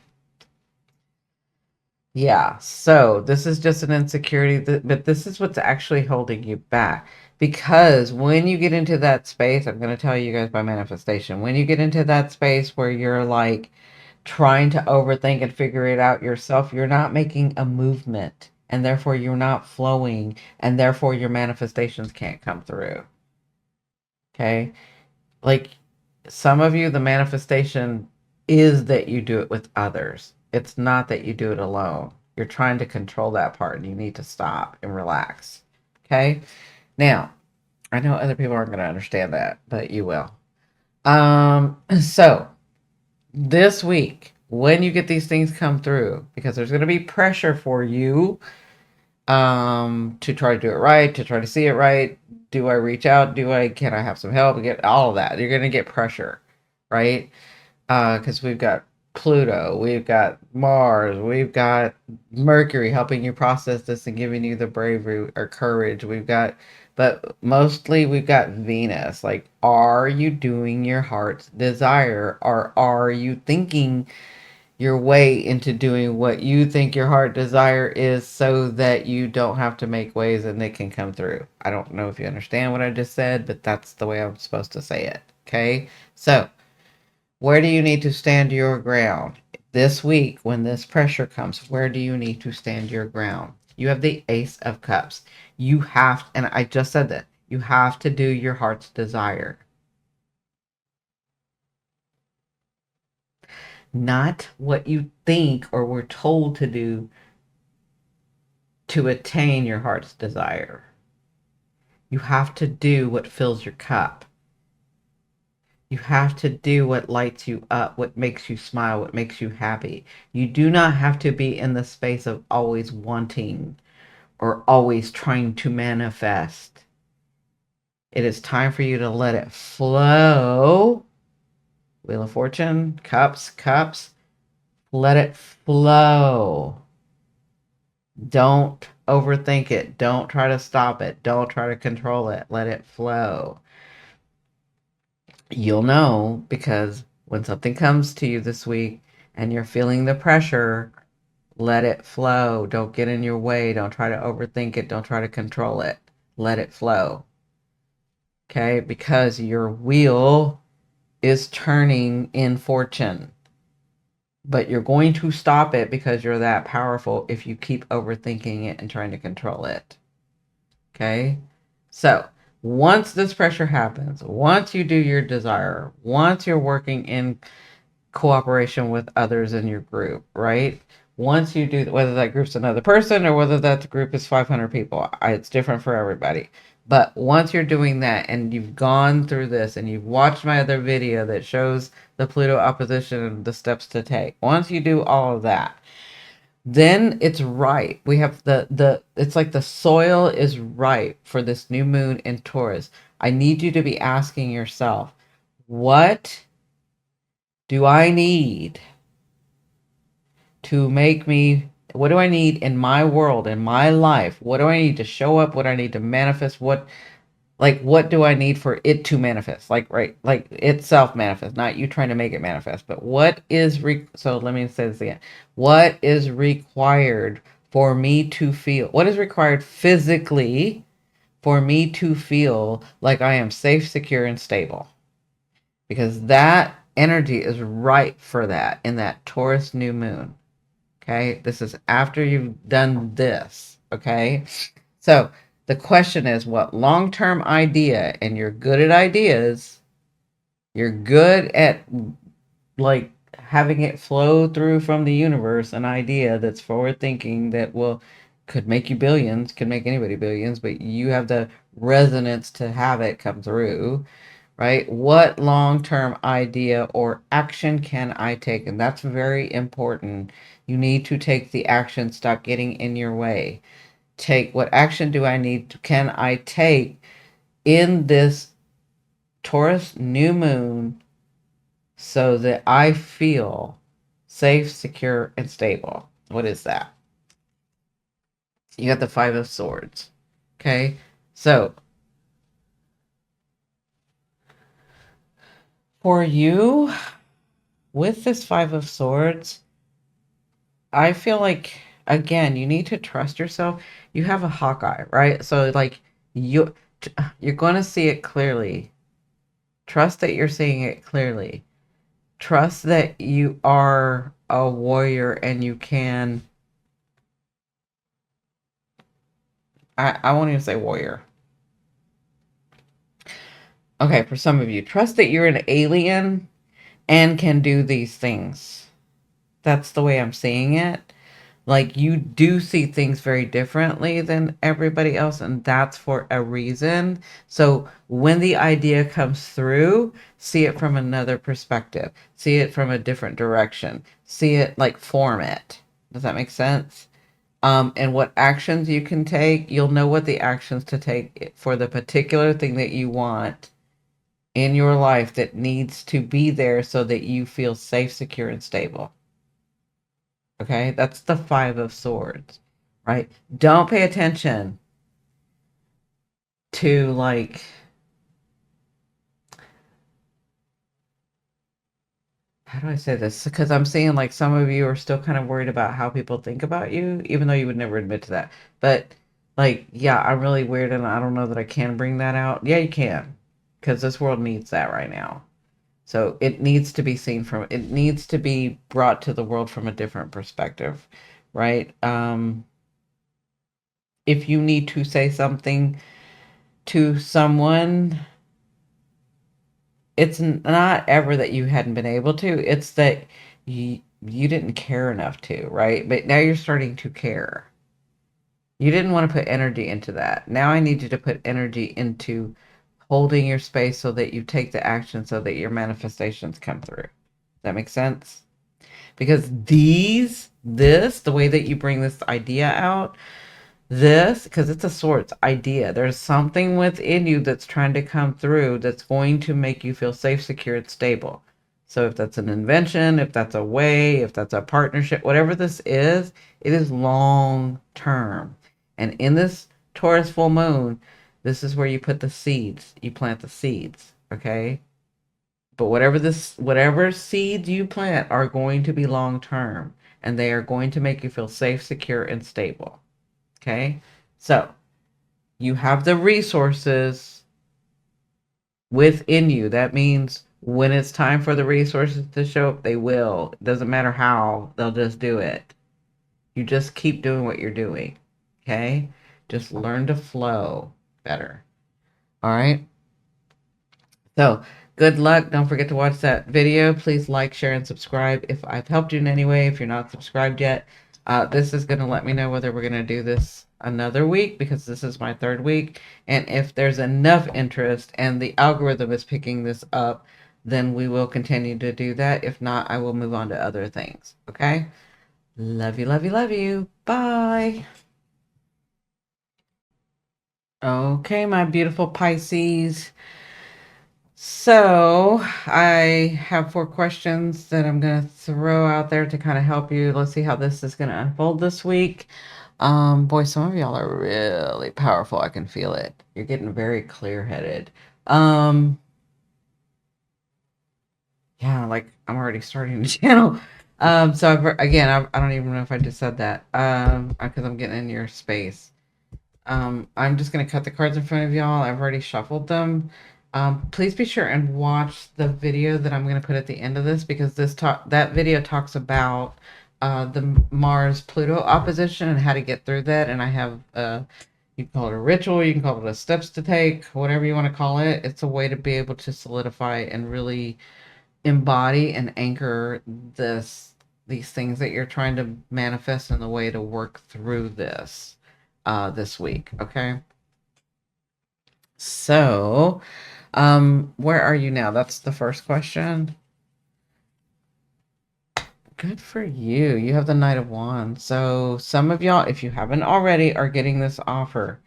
Yeah, so this is just an insecurity, but this is what's actually holding you back. Because when you get into that space, I'm going to tell you guys by manifestation, when you get into that space where you're like trying to overthink and figure it out yourself, you're not making a movement, and therefore you're not flowing, and therefore your manifestations can't come through. Okay? Like some of you, the manifestation is that you do it with others. It's not that you do it alone. You're trying to control that part and you need to stop and relax. Okay? Now, I know other people aren't going to understand that, but you will. So this week, when you get these things come through, because there's going to be pressure for you to try to do it right, to try to see it right. Do I reach out? Can I have some help? Get all of that. You're going to get pressure, right? Because we've got Pluto, we've got Mars, we've got Mercury helping you process this and giving you the bravery or courage. But mostly we've got Venus. Like, are you doing your heart's desire, or are you thinking your way into doing what you think your heart desire is so that you don't have to make ways and it can come through? I don't know if you understand what I just said, but that's the way I'm supposed to say it. Okay? So, where do you need to stand your ground? This week, when this pressure comes, where do you need to stand your ground? You have the Ace of Cups. You have, and I just said that, you have to do your heart's desire. Not what you think or were told to do to attain your heart's desire. You have to do what fills your cup. You have to do what lights you up, what makes you smile, what makes you happy. You do not have to be in the space of always wanting or always trying to manifest. It is time for you to let it flow. Wheel of Fortune, cups, cups. Let it flow. Don't overthink it. Don't try to stop it. Don't try to control it. Let it flow. You'll know because when something comes to you this week and you're feeling the pressure, let it flow. Don't get in your way. Don't try to overthink it. Don't try to control it. Let it flow. Okay? Because your wheel is turning in fortune. But you're going to stop it because you're that powerful if you keep overthinking it and trying to control it. Okay? So, once this pressure happens, once you do your desire, once you're working in cooperation with others in your group, right? Once you do, whether that group's another person or whether that group is 500 people, it's different for everybody. But once you're doing that and you've gone through this and you've watched my other video that shows the Pluto opposition and the steps to take, once you do all of that, then it's right. We have it's like the soil is right for this new moon in Taurus. I need you to be asking yourself, what do I need to make me, what do I need in my world, in my life? What do I need to show up? What do I need to manifest? What do I need for it to manifest? Like itself manifest, not you trying to make it manifest, but so let me say this again. What is required for me to feel? What is required physically for me to feel like I am safe, secure, and stable? Because that energy is right for that in that Taurus new moon. Okay, this is after you've done this. Okay, so the question is, what long-term idea, and you're good at ideas, you're good at like having it flow through from the universe, an idea that's forward thinking that could make you billions, could make anybody billions, but you have the resonance to have it come through, right? What long-term idea or action can I take? And that's very important. You need to take the action. Stop getting in your way. What action can I take in this Taurus new moon so that I feel safe, secure, and stable? What is that? You got the Five of Swords. Okay. So for you, with this Five of Swords, I feel like again, you need to trust yourself. You have a Hawkeye, right? So like you you're going to see it clearly. Trust that you're seeing it clearly. Trust that you are a warrior and you can I won't even say warrior. Okay, for some of you, trust that you're an alien and can do these things. That's the way I'm seeing it. Like you do see things very differently than everybody else, and that's for a reason. So when the idea comes through, see it from another perspective, see it from a different direction, see it like form it. Does that make sense? And what actions you can take, you'll know what the actions to take for the particular thing that you want in your life that needs to be there so that you feel safe, secure, and stable. Okay, that's the Five of Swords, right? Don't pay attention to like, how do I say this? Because I'm seeing like some of you are still kind of worried about how people think about you, even though you would never admit to that. But like, yeah, I'm really weird and I don't know that I can bring that out. Yeah, you can, because this world needs that right now. So it needs to be seen from, it needs to be brought to the world from a different perspective, right? If you need to say something to someone, it's not ever that you hadn't been able to, it's that you didn't care enough to, right? But now you're starting to care. You didn't want to put energy into that. Now I need you to put energy into holding your space so that you take the action so that your manifestations come through. Does that make sense? Because the way that you bring this idea out, because it's a swords idea, there's something within you that's trying to come through that's going to make you feel safe, secure, and stable. So if that's an invention, if that's a way, if that's a partnership, whatever this is, it is long term. And in this Taurus full moon, this is where you put the seeds. You plant the seeds, okay? But whatever seeds you plant are going to be long term, and they are going to make you feel safe, secure, and stable. Okay? So, you have the resources within you. That means when it's time for the resources to show up, they will. It doesn't matter how, they'll just do it. You just keep doing what you're doing. Okay? Just learn to flow better. All right? So, good luck. Don't forget to watch that video. Please like, share, and subscribe if I've helped you in any way. If you're not subscribed yet, this is going to let me know whether we're going to do this another week, because this is my third week. And if there's enough interest and the algorithm is picking this up, then we will continue to do that. If not, I will move on to other things. Okay? Love you, love you, love you. Bye. Okay, my beautiful Pisces. So I have 4 questions that I'm going to throw out there to kind of help you. Let's see how this is going to unfold this week. Boy, some of y'all are really powerful. I can feel it. You're getting very clear-headed. Yeah, like I'm already starting the channel. So I don't even know if I just said that. Because I'm getting in your space. I'm just going to cut the cards in front of y'all. I've already shuffled them. Please be sure and watch the video that I'm going to put at the end of this, because that video talks about the Mars-Pluto opposition and how to get through that. And I have, you can call it a ritual, you can call it a steps to take, whatever you want to call it. It's a way to be able to solidify and really embody and anchor these things that you're trying to manifest, in the way to work through this week. Okay. So, where are you now? That's the first question. Good for you. You have the Knight of Wands. So some of y'all, if you haven't already, are getting this offer.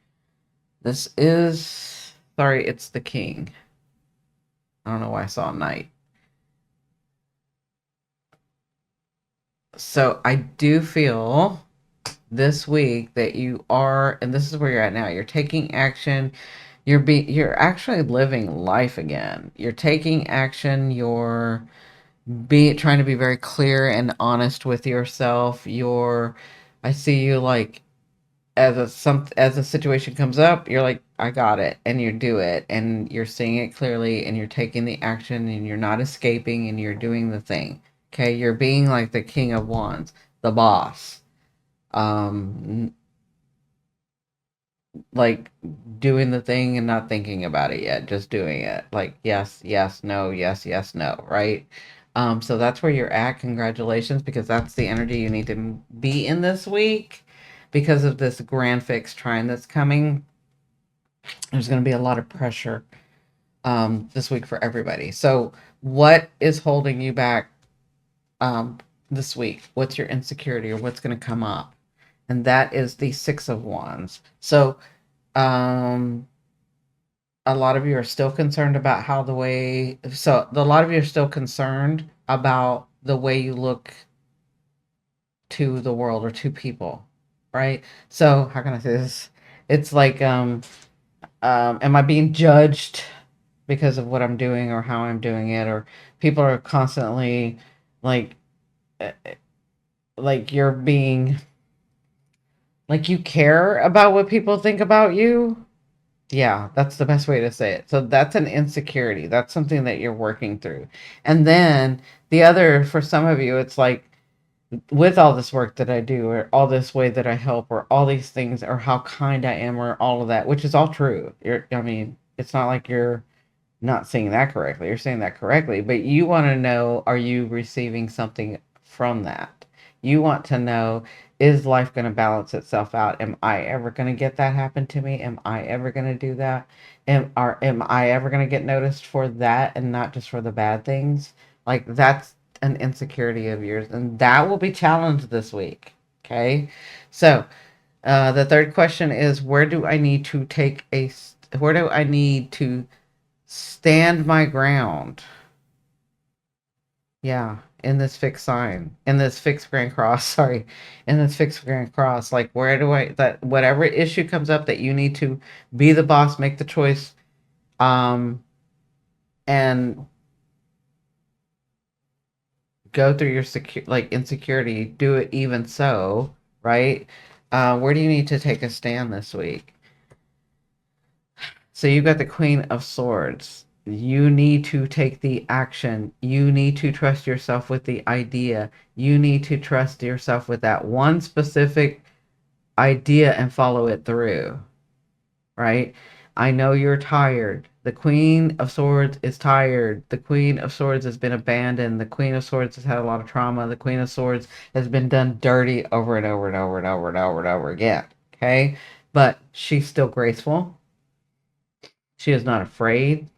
This is, sorry, it's the King. I don't know why I saw a Knight. So I do feel this week that you are, and this is where you're at now, you're taking action. You're actually living life again. You're taking action. You're trying to be very clear and honest with yourself. You're I see you like as a situation comes up, you're like, I got it, and you do it, and you're seeing it clearly, and you're taking the action, and you're not escaping, and you're doing the thing. Okay, you're being like the King of Wands, the boss. Like doing the thing and not thinking about it yet, just doing it. Like yes, yes, no, yes, yes, no, right? So that's where you're at. Congratulations, because that's the energy you need to be in this week because of this grand fix trine that's coming. There's going to be a lot of pressure this week for everybody. So what is holding you back this week? What's your insecurity or what's going to come up? And that is the Six of Wands. So um, a lot of you are still concerned about how the way, so a lot of you are still concerned about the way you look to the world or to people, right? So how can I say this? It's like, am I being judged because of what I'm doing or how I'm doing it? Or people are constantly like, uh, like you're being, like you care about what people think about you. Yeah, that's the best way to say it. So that's an insecurity. That's something that you're working through. And then the other, for some of you, it's like with all this work that I do, or all this way that I help, or all these things, or how kind I am, or all of that, which is all true. I mean, it's not like you're not saying that correctly. You're saying that correctly, but you want to know, are you receiving something from that? You want to know, is life going to balance itself out? Am I ever going to get that happen to me? Am I ever going to do that? Am I ever going to get noticed for that and not just for the bad things? Like that's an insecurity of yours, and that will be challenged this week. Okay. So, the third question is, where do I need to stand my ground? Yeah, in this fixed sign, in this fixed grand cross, sorry, in this fixed grand cross, like where do I, that whatever issue comes up that you need to be the boss, make the choice, um, and go through your like insecurity, do it even so, right? Where do you need to take a stand this week? So you've got the Queen of Swords. You need to take the action. You need to trust yourself with the idea. You need to trust yourself with that one specific idea and follow it through, right? I know you're tired. The Queen of Swords is tired. The Queen of Swords has been abandoned. The Queen of Swords has had a lot of trauma. The Queen of Swords has been done dirty over and over and over and over and over and over again. Okay? But she's still graceful. She is not afraid.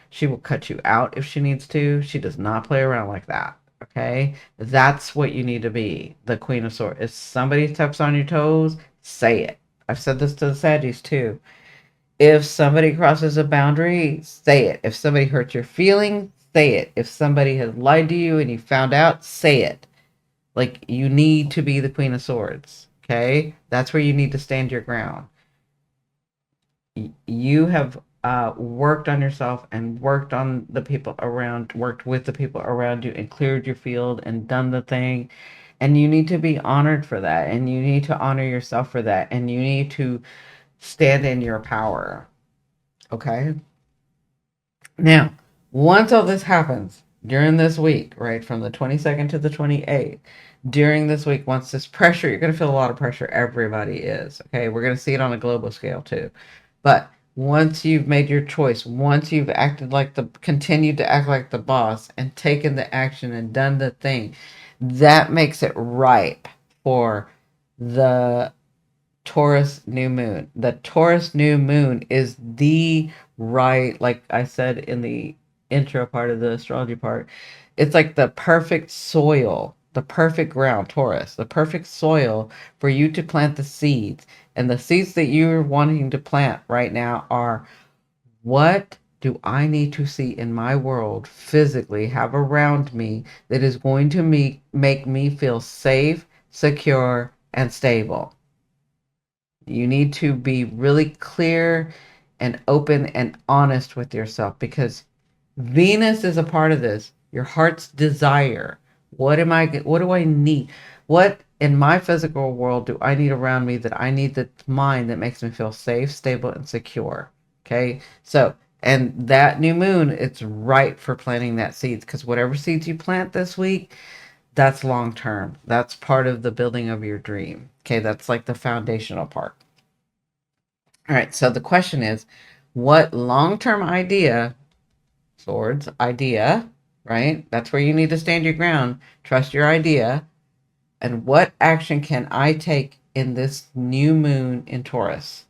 She will cut you out if she needs to. She does not play around like that. Okay? That's what you need to be. The Queen of Swords. If somebody steps on your toes, say it. I've said this to the Saggies too. If somebody crosses a boundary, say it. If somebody hurts your feelings, say it. If somebody has lied to you and you found out, say it. Like, you need to be the Queen of Swords. Okay? That's where you need to stand your ground. You have worked on yourself and worked on the people around, worked with the people around you and cleared your field and done the thing. And you need to be honored for that. And you need to honor yourself for that. And you need to stand in your power. Okay? Now, once all this happens during this week, right, from the 22nd to the 28th, during this week, once this pressure, you're going to feel a lot of pressure. Everybody is. Okay? We're going to see it on a global scale too. But once you've made your choice, once you've continued to act like the boss and taken the action and done the thing, that makes it ripe for the Taurus new moon. The Taurus new moon is the right, like I said in the intro part of the astrology part, it's like the perfect soil, the perfect ground, Taurus, the perfect soil for you to plant the seeds. And the seeds that you're wanting to plant right now are, what do I need to see in my world physically, have around me, that is going to make me feel safe, secure, and stable? You need to be really clear and open and honest with yourself, because Venus is a part of this. Your heart's desire. What do I need? What in my physical world do I need around me that I need the mind that makes me feel safe, stable, and secure? Okay. So, and that new moon, it's right for planting that seeds, because whatever seeds you plant this week, that's long term. That's part of the building of your dream. Okay. That's like the foundational part. All right. So the question is, what long term idea, swords, idea, right? That's where you need to stand your ground. Trust your idea. And what action can I take in this new moon in Taurus?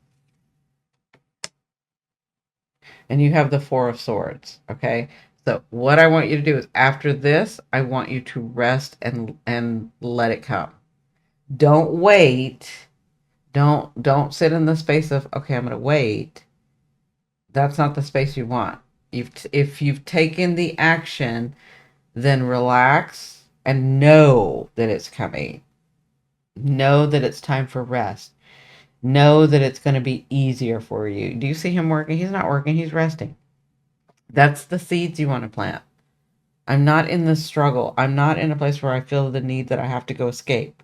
And you have the Four of Swords, okay? So what I want you to do is, after this, I want you to rest and let it come. Don't wait. Don't sit in the space of, okay, I'm going to wait. That's not the space you want. If you've taken the action, then relax and know that it's coming. Know that it's time for rest. Know that it's going to be easier for you. Do you see him working? He's not working. He's resting. That's the seeds you want to plant. I'm not in the struggle. I'm not in a place where I feel the need that I have to go escape.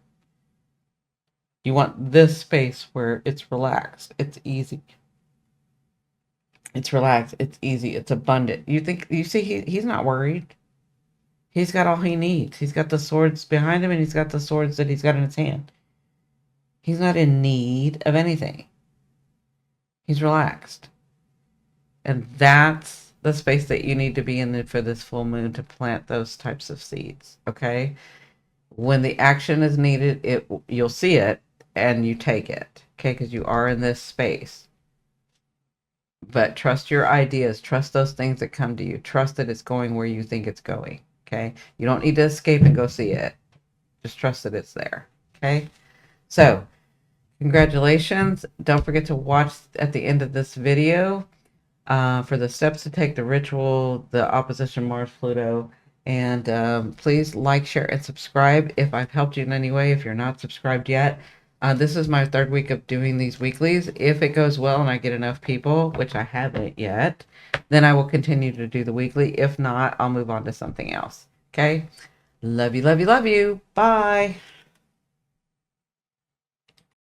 You want this space where it's relaxed. It's easy. It's relaxed. It's easy. It's abundant. You see, he's not worried. He's got all he needs. He's got the swords behind him, and he's got the swords that he's got in his hand. He's not in need of anything. He's relaxed. And that's the space that you need to be in for this full moon to plant those types of seeds, okay? When the action is needed, you'll see it and you take it, okay? Because you are in this space. But trust your ideas. Trust those things that come to you. Trust that it's going where you think it's going, okay? You don't need to escape and go see it. Just trust that it's there, okay? So, congratulations. Don't forget to watch at the end of this video for the steps to take, the ritual, the opposition Mars Pluto, and please like, share, and subscribe if I've helped you in any way. If you're not subscribed yet, this is my third week of doing these weeklies. If it goes well and I get enough people, which I haven't yet, then I will continue to do the weekly. If not, I'll move on to something else. Okay. Love you, love you, love you. Bye.